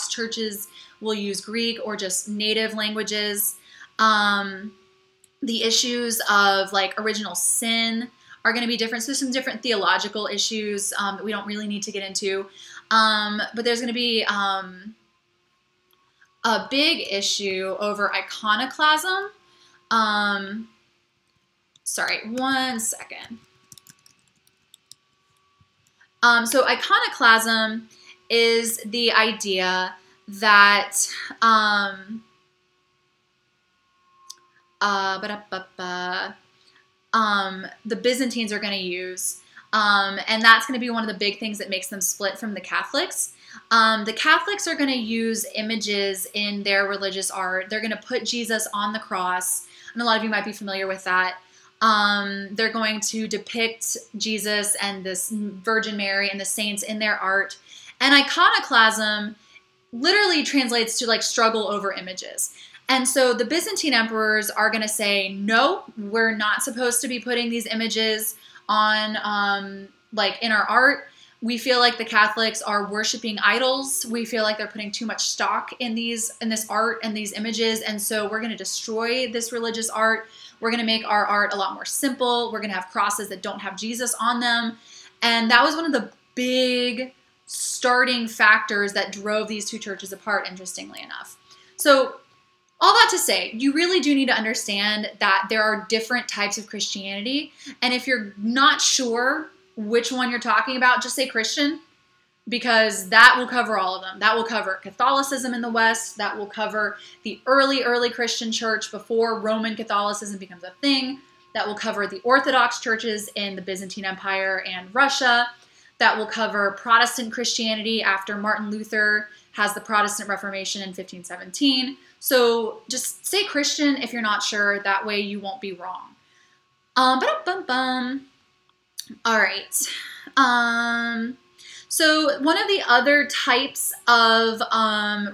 churches will use Greek or just native languages. The issues of like original sin are going to be different. So there's some different theological issues that we don't really need to get into. But there's going to be a big issue over iconoclasm. Sorry, one second. So iconoclasm is the idea that the Byzantines are going to use. And that's going to be one of the big things that makes them split from the Catholics. The Catholics are going to use images in their religious art. They're going to put Jesus on the cross, and a lot of you might be familiar with that. They're going to depict Jesus and this Virgin Mary and the saints in their art. And iconoclasm literally translates to like struggle over images. And so the Byzantine emperors are going to say, no, we're not supposed to be putting these images on like in our art. We feel like the Catholics are worshiping idols. We feel like they're putting too much stock in this art and these images. And so we're going to destroy this religious art. We're going to make our art a lot more simple. We're going to have crosses that don't have Jesus on them. And that was one of the big starting factors that drove these two churches apart, interestingly enough. So all that to say, you really do need to understand that there are different types of Christianity. And if you're not sure which one you're talking about, just say Christian, because that will cover all of them. That will cover Catholicism in the West. That will cover the early Christian church before Roman Catholicism becomes a thing. That will cover the Orthodox churches in the Byzantine Empire and Russia. That will cover Protestant Christianity after Martin Luther has the Protestant Reformation in 1517. So just say Christian if you're not sure. That way you won't be wrong. All right. So one of the other types of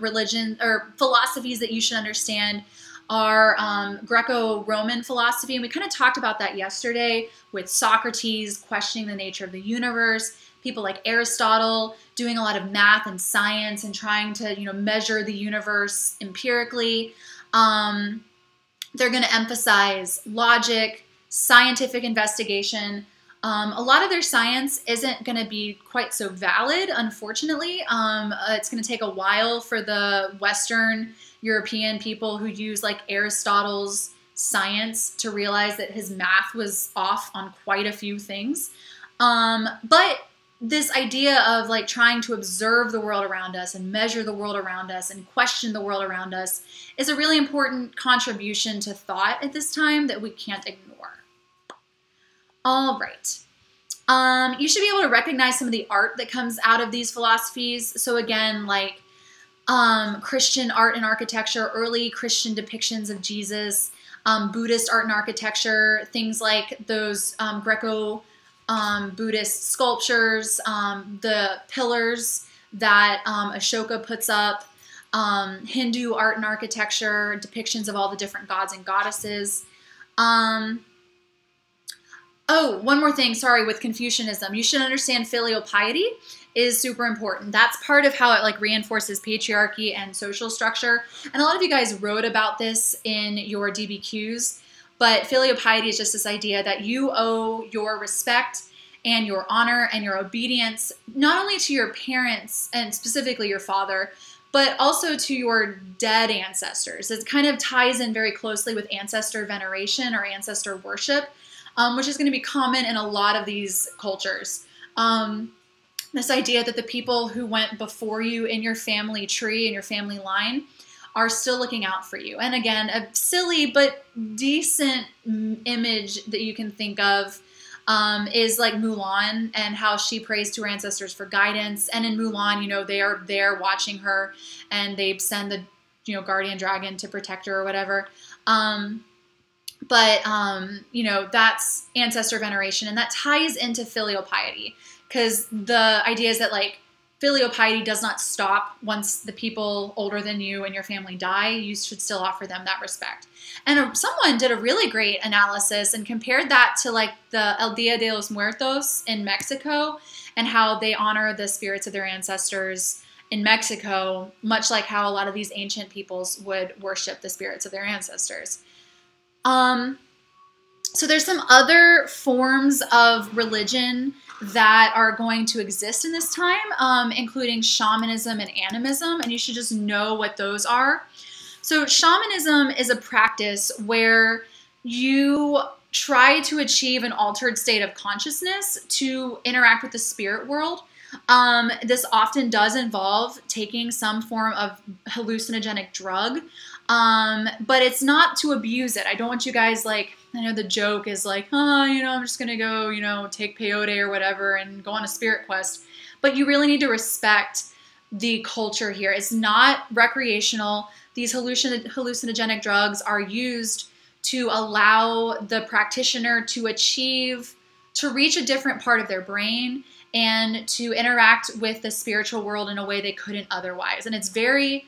religion or philosophies that you should understand are Greco-Roman philosophy. And we kind of talked about that yesterday with Socrates questioning the nature of the universe, people like Aristotle doing a lot of math and science and trying to, you know, measure the universe empirically. They're going to emphasize logic, scientific investigation. A lot of their science isn't going to be quite so valid, unfortunately. It's going to take a while for the Western European people who use like Aristotle's science to realize that his math was off on quite a few things. But this idea of like trying to observe the world around us and measure the world around us and question the world around us is a really important contribution to thought at this time that we can't ignore. All right. You should be able to recognize some of the art that comes out of these philosophies. So again, like Christian art and architecture, early Christian depictions of Jesus, Buddhist art and architecture, things like those Greco-Buddhist sculptures, the pillars that Ashoka puts up, Hindu art and architecture, depictions of all the different gods and goddesses. Oh, one more thing, sorry, with Confucianism. You should understand filial piety is super important. That's part of how it like reinforces patriarchy and social structure. And a lot of you guys wrote about this in your DBQs, but filial piety is just this idea that you owe your respect and your honor and your obedience, not only to your parents and specifically your father, but also to your dead ancestors. It kind of ties in very closely with ancestor veneration or ancestor worship, which is going to be common in a lot of these cultures. This idea that the people who went before you in your family tree, in your family line, are still looking out for you. And again, a silly but decent image that you can think of is like Mulan and how she prays to her ancestors for guidance. And in Mulan, you know, they are there watching her and they send the, you know, guardian dragon to protect her or whatever. You know, that's ancestor veneration, and that ties into filial piety, because the idea is that like filial piety does not stop once the people older than you and your family die. You should still offer them that respect. And someone did a really great analysis and compared that to like the El Dia de los Muertos in Mexico and how they honor the spirits of their ancestors in Mexico, much like how a lot of these ancient peoples would worship the spirits of their ancestors. So there's some other forms of religion that are going to exist in this time, including shamanism and animism, and you should just know what those are. So shamanism is a practice where you try to achieve an altered state of consciousness to interact with the spirit world. This often does involve taking some form of hallucinogenic drug, but it's not to abuse it. I don't want you guys like, I know the joke is like, oh, you know, I'm just going to go, you know, take peyote or whatever and go on a spirit quest. But you really need to respect the culture here. It's not recreational. These hallucinogenic drugs are used to allow the practitioner to reach a different part of their brain and to interact with the spiritual world in a way they couldn't otherwise. And it's very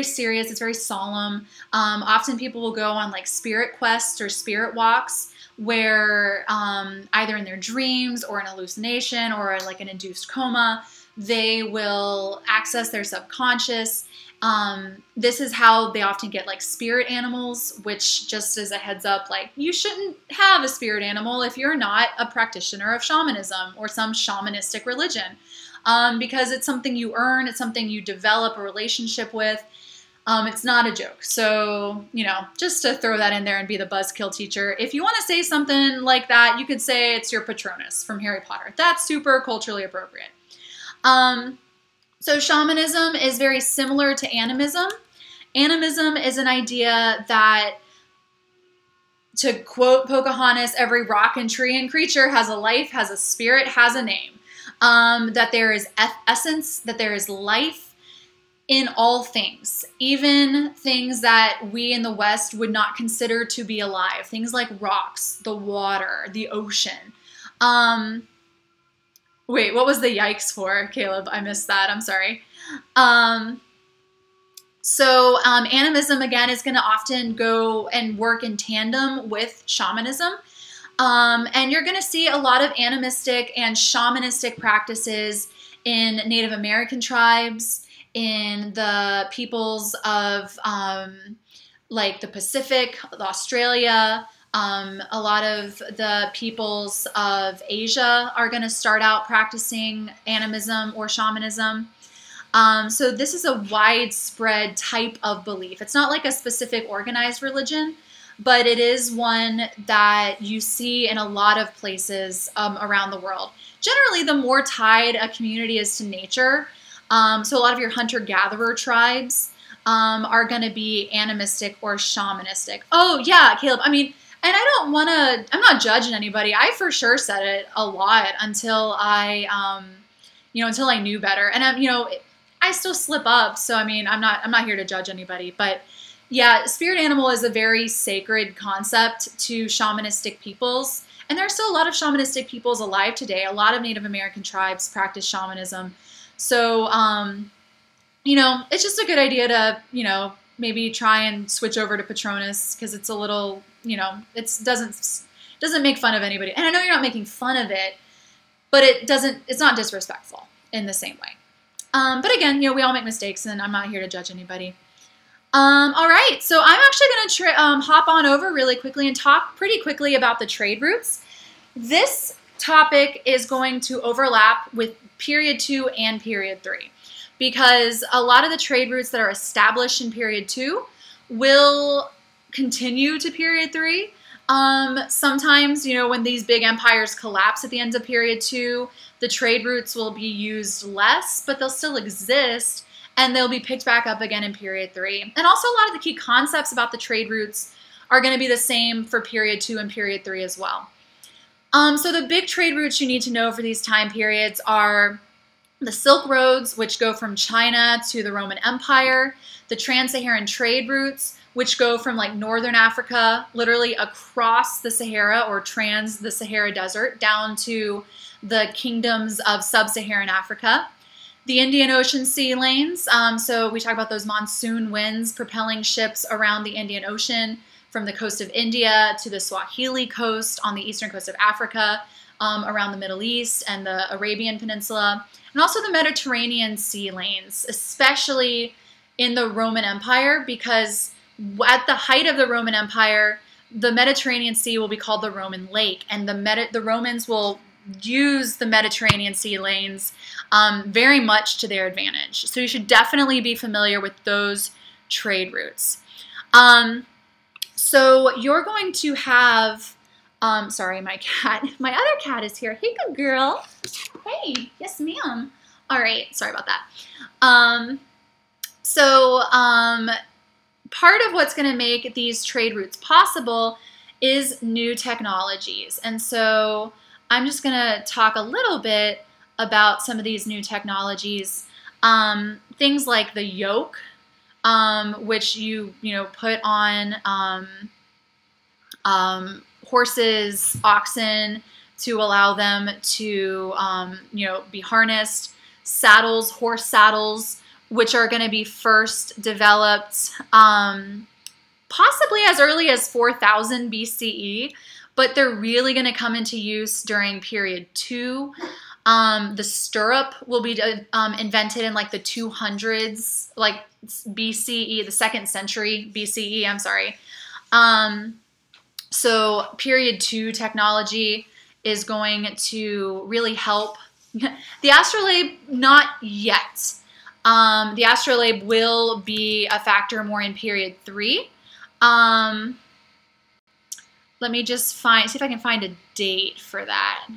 serious. It's very solemn. Often people will go on like spirit quests or spirit walks where either in their dreams or an hallucination or like an induced coma, they will access their subconscious. This is how they often get like spirit animals, which just as a heads up, like you shouldn't have a spirit animal if you're not a practitioner of shamanism or some shamanistic religion. Because it's something you earn, it's something you develop a relationship with. It's not a joke. So, you know, just to throw that in there and be the buzzkill teacher. If you want to say something like that, you could say it's your Patronus from Harry Potter. That's super culturally appropriate. So shamanism is very similar to animism. Animism is an idea that, to quote Pocahontas, every rock and tree and creature has a life, has a spirit, has a name. That there is essence, that there is life in all things, even things that we in the West would not consider to be alive, things like rocks, the water, the ocean. Wait, what was the yikes for, Caleb? I missed that. I'm sorry. Animism, again, is going to often go and work in tandem with shamanism. And you're going to see a lot of animistic and shamanistic practices in Native American tribes, in the peoples of like the Pacific, Australia. A lot of the peoples of Asia are going to start out practicing animism or shamanism. So this is a widespread type of belief. It's not like a specific organized religion, but it is one that you see in a lot of places around the world. Generally, the more tied a community is to nature, so a lot of your hunter-gatherer tribes are going to be animistic or shamanistic. Oh, yeah, Caleb, I mean, and I'm not judging anybody. I for sure said it a lot until I knew better. And I still slip up, so I mean, I'm not here to judge anybody, but yeah, spirit animal is a very sacred concept to shamanistic peoples, and there are still a lot of shamanistic peoples alive today. A lot of Native American tribes practice shamanism, so it's just a good idea to maybe try and switch over to Patronus because it's a little it doesn't make fun of anybody, and I know you're not making fun of it, but it's not disrespectful in the same way. But again, we all make mistakes, and I'm not here to judge anybody. All right, so I'm actually going to hop on over really quickly and talk pretty quickly about the trade routes. This topic is going to overlap with period 2 and period 3, because a lot of the trade routes that are established in period 2 will continue to period 3. Sometimes, you know, when these big empires collapse at the end of period 2, the trade routes will be used less, but they'll still exist, and they'll be picked back up again in period 3. And also a lot of the key concepts about the trade routes are going to be the same for period 2 and period 3 as well. So the big trade routes you need to know for these time periods are the Silk Roads, which go from China to the Roman Empire, the Trans-Saharan trade routes, which go from like northern Africa, literally across the Sahara or trans the Sahara Desert down to the kingdoms of sub-Saharan Africa. The Indian Ocean sea lanes, so we talk about those monsoon winds propelling ships around the Indian Ocean from the coast of India to the Swahili coast on the eastern coast of Africa, around the Middle East and the Arabian Peninsula, and also the Mediterranean sea lanes, especially in the Roman Empire, because at the height of the Roman Empire, the Mediterranean Sea will be called the Roman Lake, and the Romans will use the Mediterranean sea lanes very much to their advantage. So you should definitely be familiar with those trade routes. So you're going to have, sorry, my other cat is here. Hey, good girl. Hey, yes, ma'am. All right, sorry about that. Part of what's going to make these trade routes possible is new technologies. And so I'm just going to talk a little bit about some of these new technologies. Things like the yoke, which you put on horses, oxen, to allow them to be harnessed. Saddles, horse saddles, which are going to be first developed possibly as early as 4000 BCE, but they're really going to come into use during period 2. The stirrup will be invented in like the 200s, like BCE, the 2nd century BCE, I'm sorry. So period 2 technology is going to really help. The astrolabe, not yet. The astrolabe will be a factor more in period 3. Let me just see if I can find a date for that.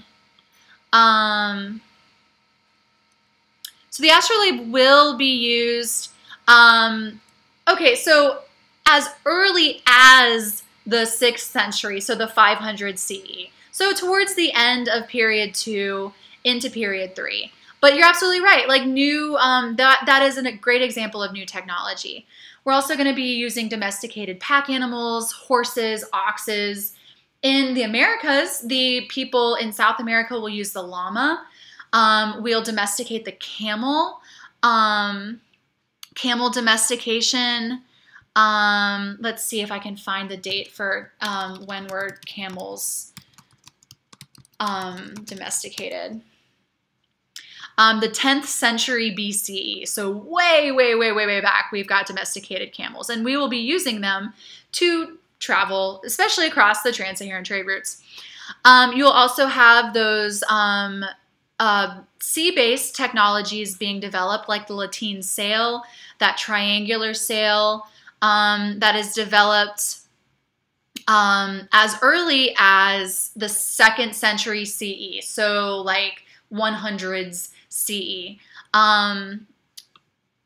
So the astrolabe will be used, okay, so as early as the 6th century, so the 500 CE. So towards the end of period 2 into period 3. But you're absolutely right. Like that is a great example of new technology. We're also going to be using domesticated pack animals, horses, oxes. In the Americas, the people in South America will use the llama. We'll domesticate the camel. Camel domestication. Let's see if I can find the date for when were camels domesticated. The 10th century BCE, so way, way, way, way, way back, we've got domesticated camels, and we will be using them to travel, especially across the Trans-Saharan trade routes. You'll also have those sea-based technologies being developed, like the lateen sail, that triangular sail that is developed as early as the 2nd century CE, so like 100s CE.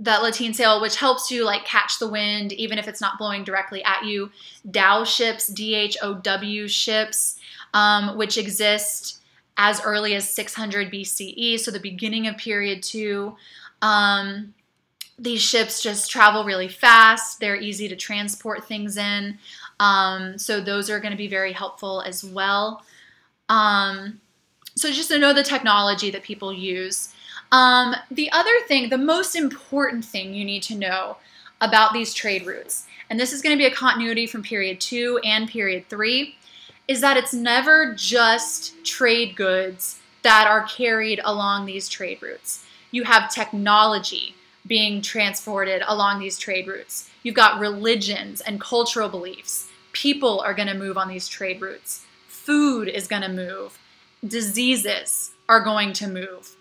That lateen sail, which helps you like catch the wind even if it's not blowing directly at you. Dhow ships, DHOW ships, which exist as early as 600 BCE, so the beginning of period 2. These ships just travel really fast. They're easy to transport things in. So those are going to be very helpful as well. So just to know the technology that people use. The other thing, the most important thing you need to know about these trade routes, and this is going to be a continuity from period 2 and period 3, is that it's never just trade goods that are carried along these trade routes. You have technology being transported along these trade routes. You've got religions and cultural beliefs. People are going to move on these trade routes. Food is going to move. diseases are going to move.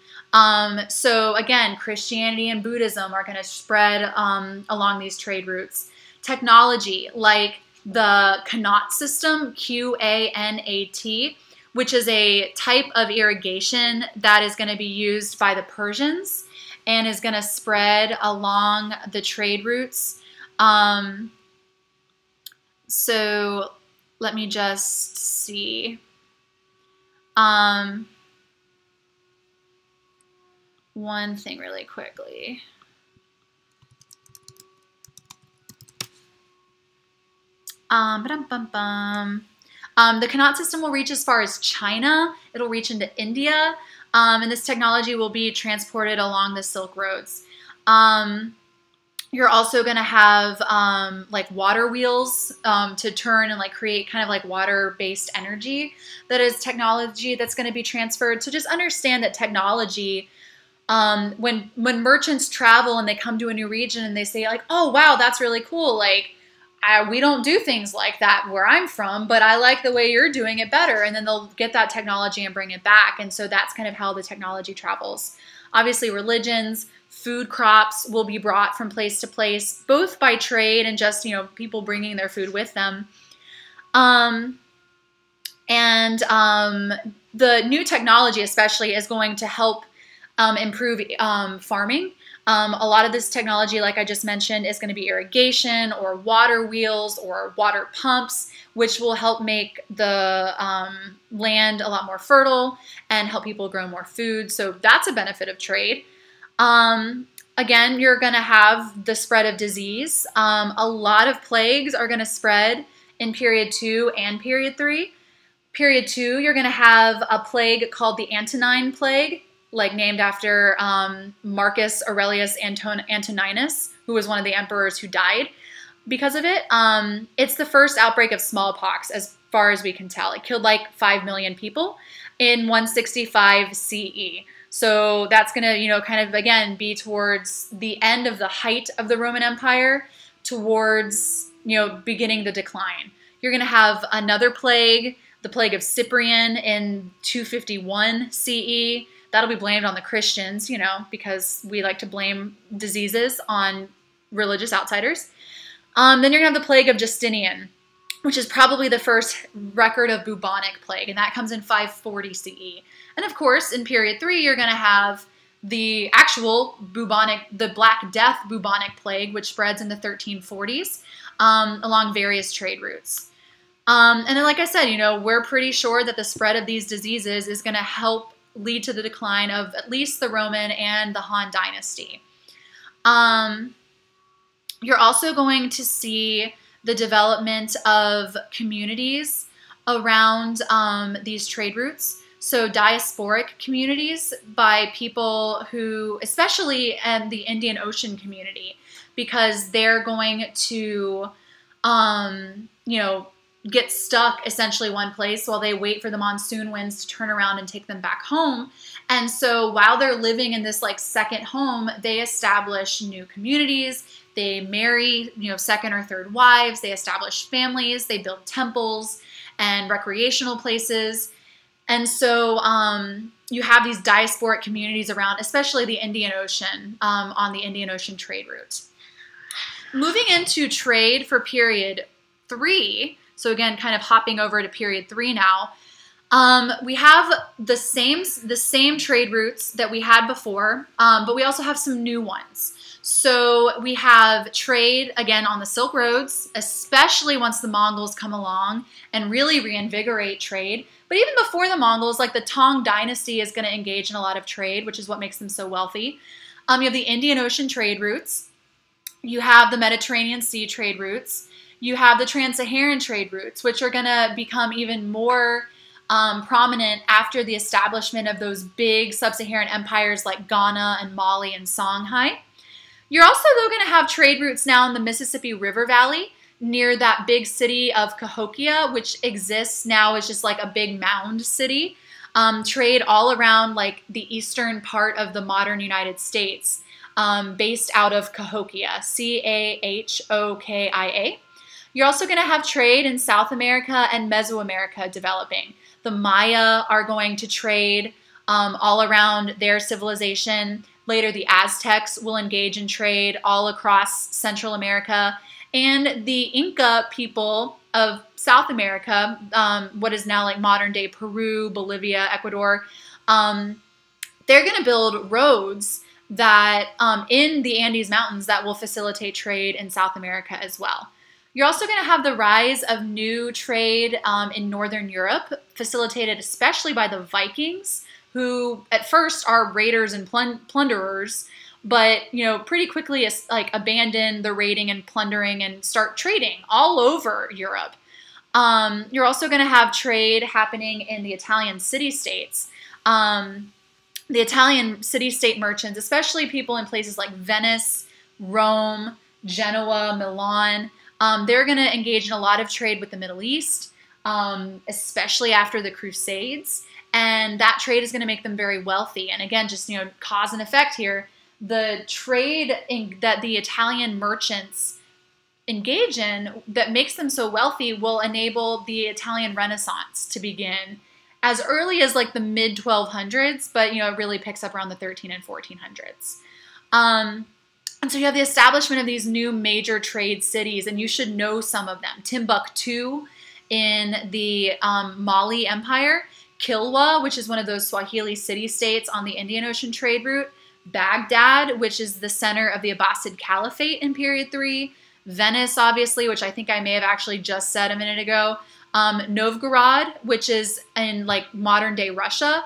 So again, Christianity and Buddhism are going to spread along these trade routes. Technology, like the Qanat system, Qanat, which is a type of irrigation that is going to be used by the Persians and is going to spread along the trade routes. So let me just see. One thing really quickly. The Qanat system will reach as far as China. It'll reach into India, and this technology will be transported along the Silk Roads. You're also going to have like water wheels to turn and like create kind of like water-based energy. That is technology that's going to be transferred. So just understand that technology, when merchants travel and they come to a new region and they say like, oh wow, that's really cool, like we don't do things like that where I'm from, but I like the way you're doing it better. And then they'll get that technology and bring it back. And so that's kind of how the technology travels. Obviously, religions, food crops will be brought from place to place, both by trade and just, you know, people bringing their food with them. The new technology especially is going to help improve farming. A lot of this technology, like I just mentioned, is going to be irrigation or water wheels or water pumps, which will help make the land a lot more fertile and help people grow more food. So that's a benefit of trade. Again, you're going to have the spread of disease. A lot of plagues are going to spread in period 2 and period 3. Period 2, you're going to have a plague called the Antonine Plague, like named after Marcus Aurelius Antoninus, who was one of the emperors who died because of it. It's the first outbreak of smallpox, as far as we can tell. It killed like 5 million people in 165 CE. So that's going to, you know, kind of, again, be towards the end of the height of the Roman Empire, towards, you know, beginning the decline. You're going to have another plague, the plague of Cyprian in 251 CE. That'll be blamed on the Christians, you know, because we like to blame diseases on religious outsiders. Then you're going to have the plague of Justinian, which is probably the first record of bubonic plague, and that comes in 540 CE. And of course, in period 3, you're going to have the actual bubonic, the Black Death bubonic plague, which spreads in the 1340s along various trade routes. And then, like I said, you know, we're pretty sure that the spread of these diseases is going to help lead to the decline of at least the Roman and the Han dynasty. You're also going to see the development of communities around these trade routes. So diasporic communities by people who, especially in the Indian Ocean community, because they're going to, you know, get stuck essentially one place while they wait for the monsoon winds to turn around and take them back home. And so while they're living in this like second home, they establish new communities. They marry, you know, second or third wives. They establish families. They build temples and recreational places. And so you have these diasporic communities around, especially the Indian Ocean, on the Indian Ocean trade route. Moving into trade for period 3, so again, kind of hopping over to period 3 now, we have the same trade routes that we had before, but we also have some new ones. So we have trade, again, on the Silk Roads, especially once the Mongols come along and really reinvigorate trade. But even before the Mongols, like the Tang dynasty is going to engage in a lot of trade, which is what makes them so wealthy. You have the Indian Ocean trade routes. You have the Mediterranean Sea trade routes. You have the Trans-Saharan trade routes, which are going to become even more prominent after the establishment of those big sub-Saharan empires like Ghana and Mali and Songhai. You're also, though, going to have trade routes now in the Mississippi River Valley near that big city of Cahokia, which exists now as just like a big mound city. Trade all around like the eastern part of the modern United States, based out of Cahokia, Cahokia. You're also going to have trade in South America and Mesoamerica developing. The Maya are going to trade all around their civilization. Later, the Aztecs will engage in trade all across Central America. And the Inca people of South America, what is now like modern day Peru, Bolivia, Ecuador, they're going to build roads that in the Andes Mountains that will facilitate trade in South America as well. You're also going to have the rise of new trade in Northern Europe, facilitated especially by the Vikings, who at first are raiders and plunderers, but pretty quickly like abandon the raiding and plundering and start trading all over Europe. You're also going to have trade happening in the Italian city-states. The Italian city-state merchants, especially people in places like Venice, Rome, Genoa, Milan, they're going to engage in a lot of trade with the Middle East, especially after the Crusades. And that trade is going to make them very wealthy. And again, just cause and effect here. The trade that the Italian merchants engage in that makes them so wealthy will enable the Italian Renaissance to begin as early as like the mid 1200s, but it really picks up around the 13 and 1400s. And so you have the establishment of these new major trade cities, and you should know some of them. Timbuktu in the Mali Empire, Kilwa, which is one of those Swahili city-states on the Indian Ocean trade route, Baghdad, which is the center of the Abbasid Caliphate in period 3, Venice, obviously, which I think I may have actually just said a minute ago, Novgorod, which is in like modern day Russia,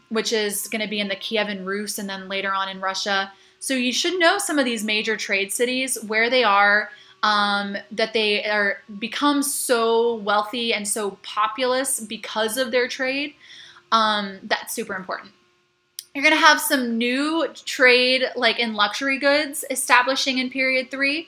which is going to be in the Kievan Rus and then later on in Russia. So you should know some of these major trade cities, where they are, that they are become so wealthy and so populous because of their trade. That's super important. You're going to have some new trade like in luxury goods establishing in period 3.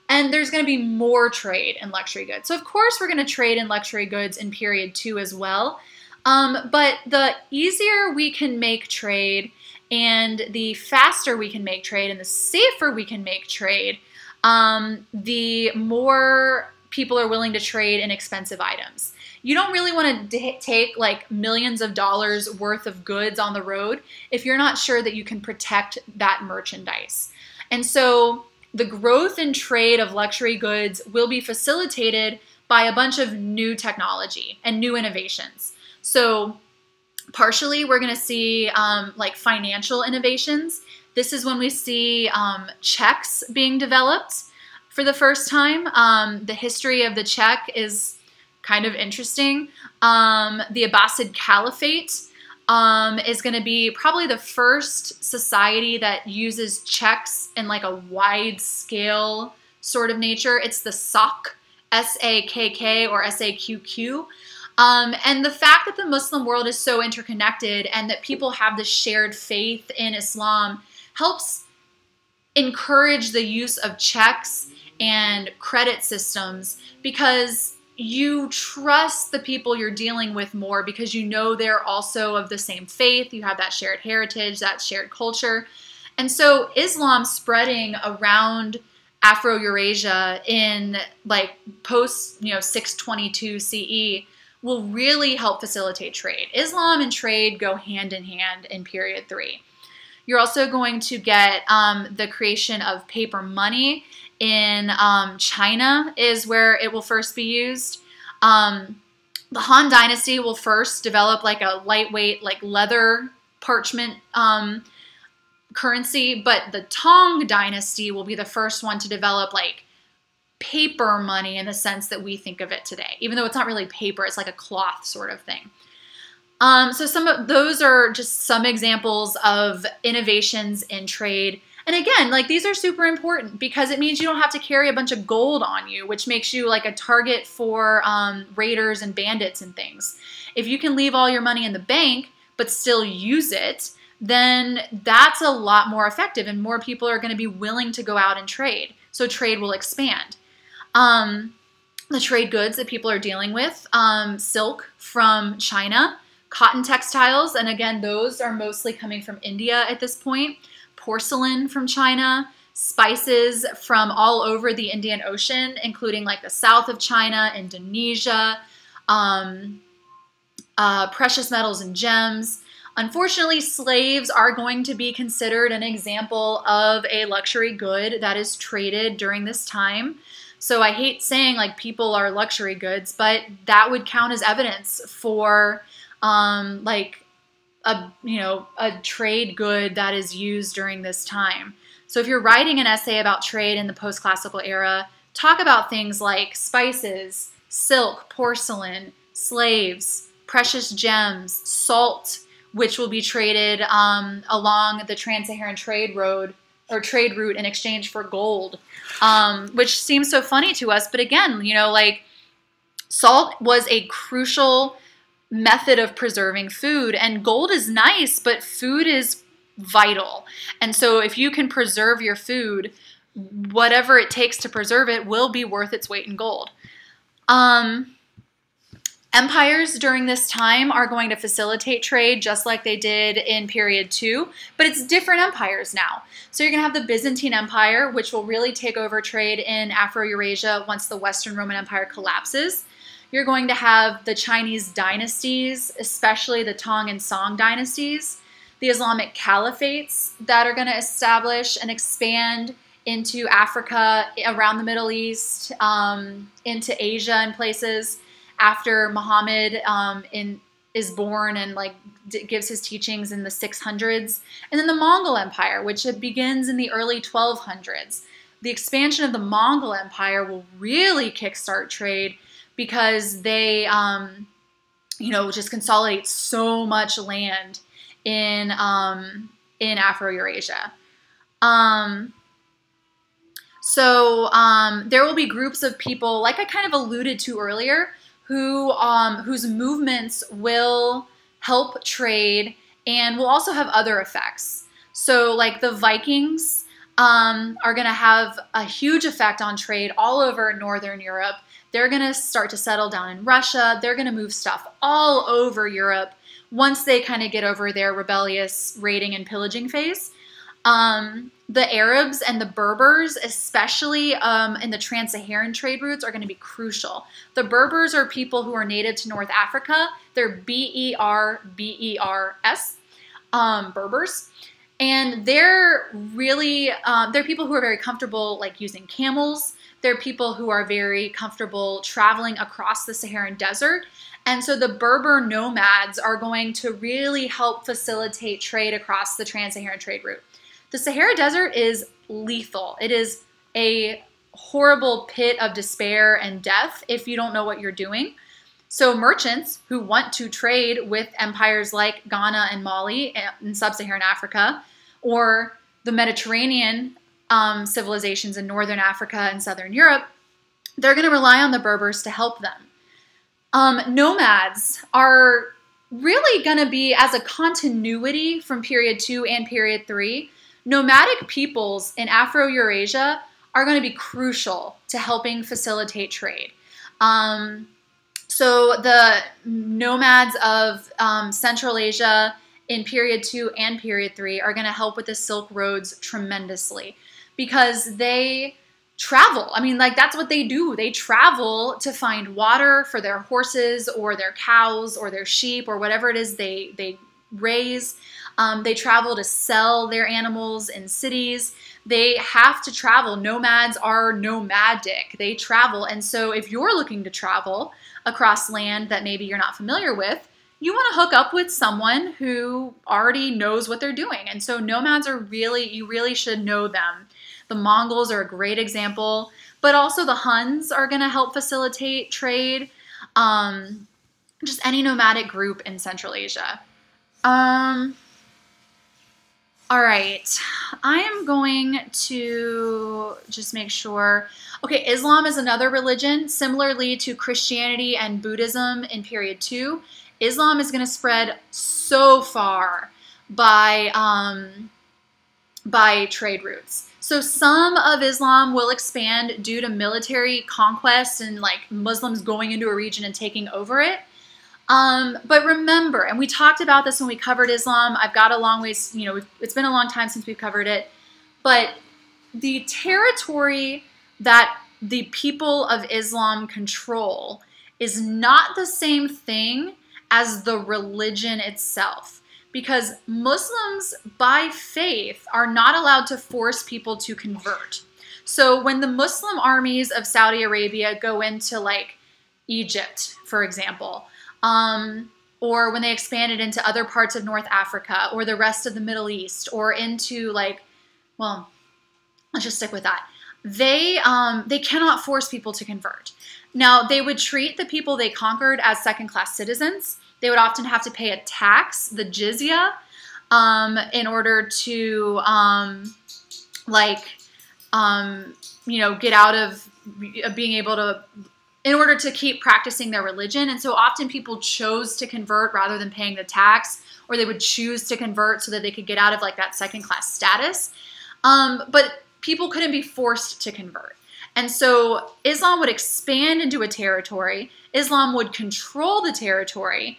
And there's going to be more trade in luxury goods. So of course we're going to trade in luxury goods in period 2 as well. But the easier we can make trade and the faster we can make trade and the safer we can make trade, the more people are willing to trade in expensive items. You don't really want to take like millions of dollars worth of goods on the road if you're not sure that you can protect that merchandise. And so the growth and trade of luxury goods will be facilitated by a bunch of new technology and new innovations. So partially we're going to see like financial innovations. This is when we see checks being developed for the first time. The history of the check is kind of interesting. The Abbasid Caliphate is going to be probably the first society that uses checks in like a wide scale sort of nature. It's the SAKK, S-A-K-K or S-A-Q-Q. And the fact that the Muslim world is so interconnected and that people have this shared faith in Islam helps encourage the use of checks and credit systems, because you trust the people you're dealing with more because you know they're also of the same faith. You have that shared heritage, that shared culture. And so Islam spreading around Afro-Eurasia in like post 622 CE will really help facilitate trade. Islam and trade go hand in hand in period 3. You're also going to get the creation of paper money in China is where it will first be used. The Han Dynasty will first develop like a lightweight, like leather parchment currency, but the Tang Dynasty will be the first one to develop like paper money in the sense that we think of it today, even though it's not really paper, it's like a cloth sort of thing. So some of those are just some examples of innovations in trade. And again, like these are super important because it means you don't have to carry a bunch of gold on you, which makes you like a target for raiders and bandits and things. If you can leave all your money in the bank but still use it, then that's a lot more effective and more people are going to be willing to go out and trade. So trade will expand. The trade goods that people are dealing with, silk from China, cotton textiles, and again, those are mostly coming from India at this point, porcelain from China, spices from all over the Indian Ocean, including like the south of China, Indonesia, precious metals and gems. Unfortunately, slaves are going to be considered an example of a luxury good that is traded during this time. So I hate saying like people are luxury goods, but that would count as evidence for like a trade good that is used during this time. So if you're writing an essay about trade in the post-classical era, talk about things like spices, silk, porcelain, slaves, precious gems, salt, which will be traded along the trans-Saharan trade route in exchange for gold, which seems so funny to us. But again, like salt was a crucial method of preserving food, and gold is nice, but food is vital. And so if you can preserve your food, whatever it takes to preserve it will be worth its weight in gold. Empires during this time are going to facilitate trade just like they did in period 2, but it's different empires now. So you're going to have the Byzantine Empire, which will really take over trade in Afro-Eurasia once the Western Roman Empire collapses. You're going to have the Chinese dynasties, especially the Tang and Song dynasties, the Islamic caliphates that are going to establish and expand into Africa, around the Middle East, into Asia and places, after Muhammad is born and like gives his teachings in the 600s. And then the Mongol Empire, which begins in the early 1200s. The expansion of the Mongol Empire will really kickstart trade because they, just consolidate so much land in Afro-Eurasia. So there will be groups of people, like I kind of alluded to earlier, whose movements will help trade and will also have other effects. So like the Vikings are going to have a huge effect on trade all over Northern Europe. They're going to start to settle down in Russia. They're going to move stuff all over Europe once they kind of get over their rebellious raiding and pillaging phase. The Arabs and the Berbers, especially in the trans-Saharan trade routes, are going to be crucial. The Berbers are people who are native to North Africa. They're B-E-R-B-E-R-S, Berbers. And they're really, they're people who are very comfortable like using camels. They're people who are very comfortable traveling across the Saharan desert. And so the Berber nomads are going to really help facilitate trade across the trans-Saharan trade route. The Sahara Desert is lethal. It is a horrible pit of despair and death if you don't know what you're doing. So merchants who want to trade with empires like Ghana and Mali in sub-Saharan Africa, or the Mediterranean civilizations in Northern Africa and Southern Europe, they're going to rely on the Berbers to help them. Nomads are really going to be as a continuity from period 2 and period 3. Nomadic peoples in Afro-Eurasia are going to be crucial to helping facilitate trade. So the nomads of Central Asia in period 2 and period 3 are going to help with the Silk Roads tremendously because they travel. I mean, like that's what they do. They travel to find water for their horses or their cows or their sheep or whatever it is they raise. They travel to sell their animals in cities. They have to travel. Nomads are nomadic. They travel. And so if you're looking to travel across land that maybe you're not familiar with, you want to hook up with someone who already knows what they're doing. And so nomads are you really should know them. The Mongols are a great example, but also the Huns are going to help facilitate trade. Just any nomadic group in Central Asia. All right, I am going to just make sure. Okay, Islam is another religion. Similarly to Christianity and Buddhism in period 2, Islam is going to spread so far by trade routes. So some of Islam will expand due to military conquest and like Muslims going into a region and taking over it. But remember, and we talked about this when we covered Islam, I've got a long ways, it's been a long time since we've covered it, but the territory that the people of Islam control is not the same thing as the religion itself, because Muslims by faith are not allowed to force people to convert. So when the Muslim armies of Saudi Arabia go into like Egypt, for example, or when they expanded into other parts of North Africa or the rest of the Middle East, or into like, well, let's just stick with that. They cannot force people to convert. Now, they would treat the people they conquered as second-class citizens. They would often have to pay a tax, the jizya, in order to get out of being able to, in order to keep practicing their religion. And so often people chose to convert rather than paying the tax, or they would choose to convert so that they could get out of like that second-class status. But people couldn't be forced to convert. And so Islam would expand into a territory. Islam would control the territory.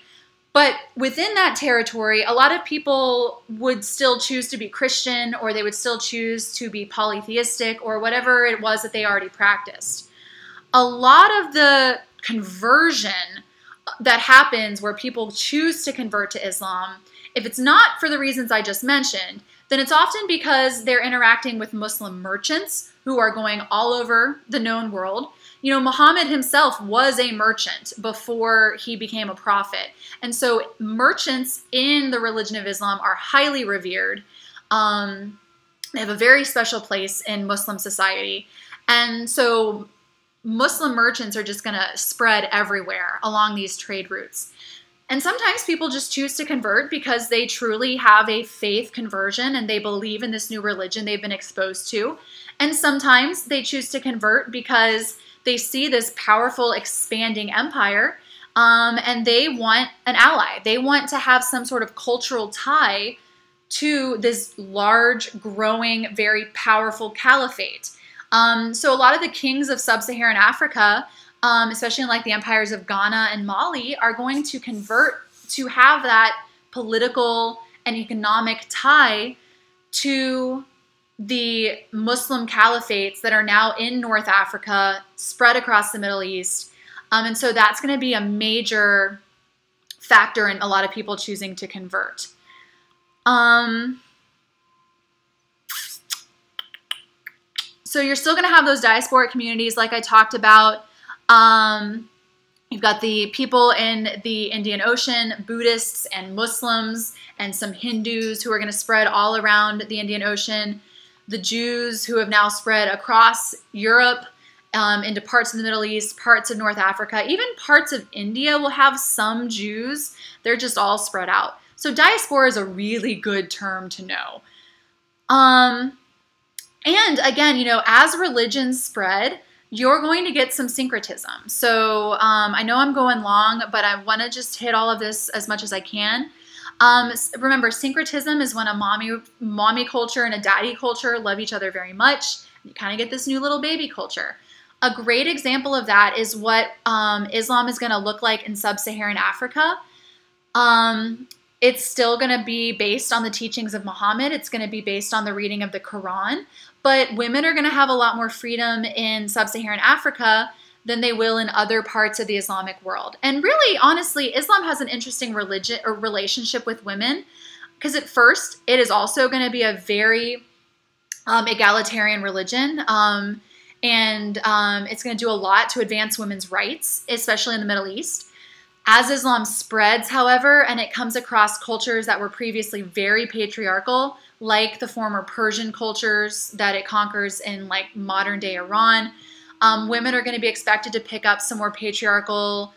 But within that territory, a lot of people would still choose to be Christian, or they would still choose to be polytheistic, or whatever it was that they already practiced. A lot of the conversion that happens where people choose to convert to Islam, if it's not for the reasons I just mentioned, then it's often because they're interacting with Muslim merchants who are going all over the known world. You know, Muhammad himself was a merchant before he became a prophet. And so merchants in the religion of Islam are highly revered. They have a very special place in Muslim society. And so Muslim merchants are just going to spread everywhere along these trade routes. And sometimes people just choose to convert because they truly have a faith conversion and they believe in this new religion they've been exposed to. And sometimes they choose to convert because they see this powerful expanding empire, and they want an ally. They want to have some sort of cultural tie to this large, growing, very powerful caliphate. So a lot of the kings of sub-Saharan Africa, especially in like the empires of Ghana and Mali, are going to convert to have that political and economic tie to the Muslim caliphates that are now in North Africa, spread across the Middle East. And so that's going to be a major factor in a lot of people choosing to convert. So you're still going to have those diasporic communities like I talked about. You've got the people in the Indian Ocean, Buddhists and Muslims, and some Hindus who are going to spread all around the Indian Ocean. The Jews who have now spread across Europe, into parts of the Middle East, parts of North Africa, even parts of India will have some Jews. They're just all spread out. So diaspora is a really good term to know. And again, you know, as religions spread, you're going to get some syncretism. So I know I'm going long, but I want to just hit all of this as much as I can. Remember, syncretism is when a mommy culture and a daddy culture love each other very much. You kind of get this new little baby culture. A great example of that is what Islam is going to look like in sub-Saharan Africa. It's still going to be based on the teachings of Muhammad. It's going to be based on the reading of the Quran. But women are going to have a lot more freedom in sub-Saharan Africa than they will in other parts of the Islamic world. And really, honestly, Islam has an interesting religion or relationship with women, because at first, it is also going to be a very egalitarian religion, and it's going to do a lot to advance women's rights, especially in the Middle East. As Islam spreads, however, and it comes across cultures that were previously very patriarchal, like the former Persian cultures that it conquers in like modern-day Iran, women are going to be expected to pick up some more patriarchal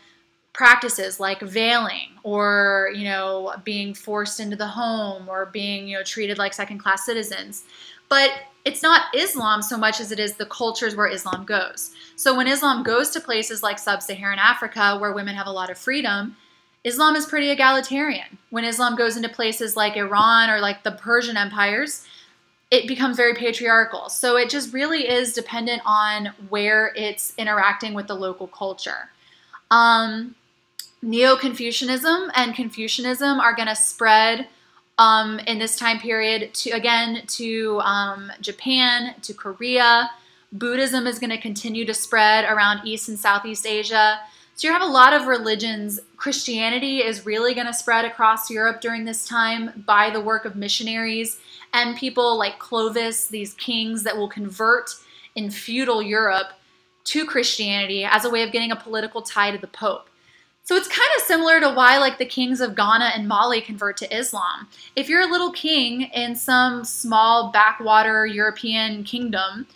practices like veiling, or, you know, being forced into the home, or being, you know, treated like second-class citizens. But it's not Islam so much as it is the cultures where Islam goes. So when Islam goes to places like sub-Saharan Africa where women have a lot of freedom, Islam is pretty egalitarian. When Islam goes into places like Iran or like the Persian empires, it becomes very patriarchal. So it just really is dependent on where it's interacting with the local culture. Neo-Confucianism and Confucianism are going to spread in this time period to Japan, to Korea. Buddhism is going to continue to spread around East and Southeast Asia. So you have a lot of religions. Christianity is really going to spread across Europe during this time by the work of missionaries and people like Clovis, these kings that will convert in feudal Europe to Christianity as a way of getting a political tie to the Pope. So it's kind of similar to why like the kings of Ghana and Mali convert to Islam. If you're a little king in some small backwater European kingdom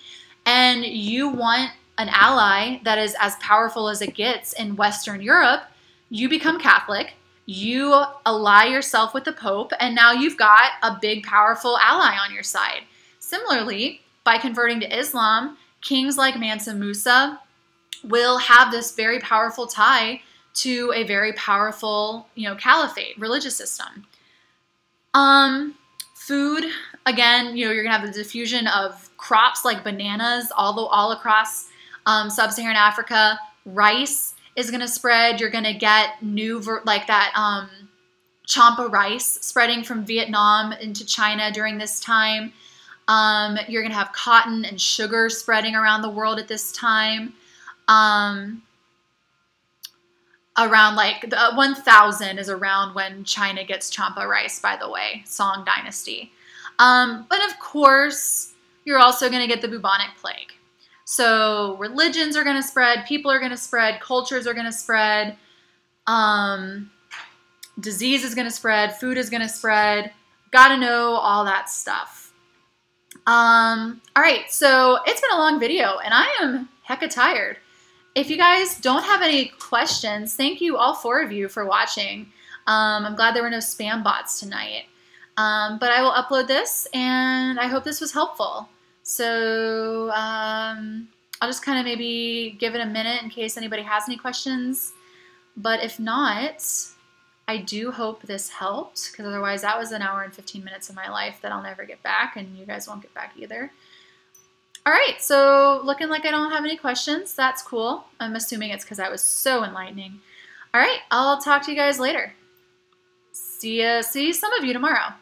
and you want an ally that is as powerful as it gets in Western Europe, you become Catholic, you ally yourself with the Pope, and now you've got a big, powerful ally on your side. Similarly, by converting to Islam, kings like Mansa Musa will have this very powerful tie to a very powerful, caliphate, religious system. Food, again, you're gonna have the diffusion of crops like bananas all across sub-Saharan Africa. Rice is gonna spread. You're gonna get champa rice spreading from Vietnam into China during this time. You're gonna have cotton and sugar spreading around the world at this time. Around like the 1000 is around when China gets champa rice, by the way, Song Dynasty. But of course, you're also going to get the bubonic plague. So religions are going to spread, people are going to spread, cultures are going to spread, disease is going to spread, food is going to spread. Got to know all that stuff. All right, so it's been a long video, and I am hecka tired. If you guys don't have any questions, thank you, all 4 of you, for watching. I'm glad there were no spam bots tonight. But I will upload this, and I hope this was helpful. So I'll just kind of maybe give it a minute in case anybody has any questions. But if not, I do hope this helped, because otherwise that was an hour and 15 minutes of my life that I'll never get back, and you guys won't get back either. All right, so looking like I don't have any questions. That's cool. I'm assuming it's because I was so enlightening. All right, I'll talk to you guys later. See some of you tomorrow.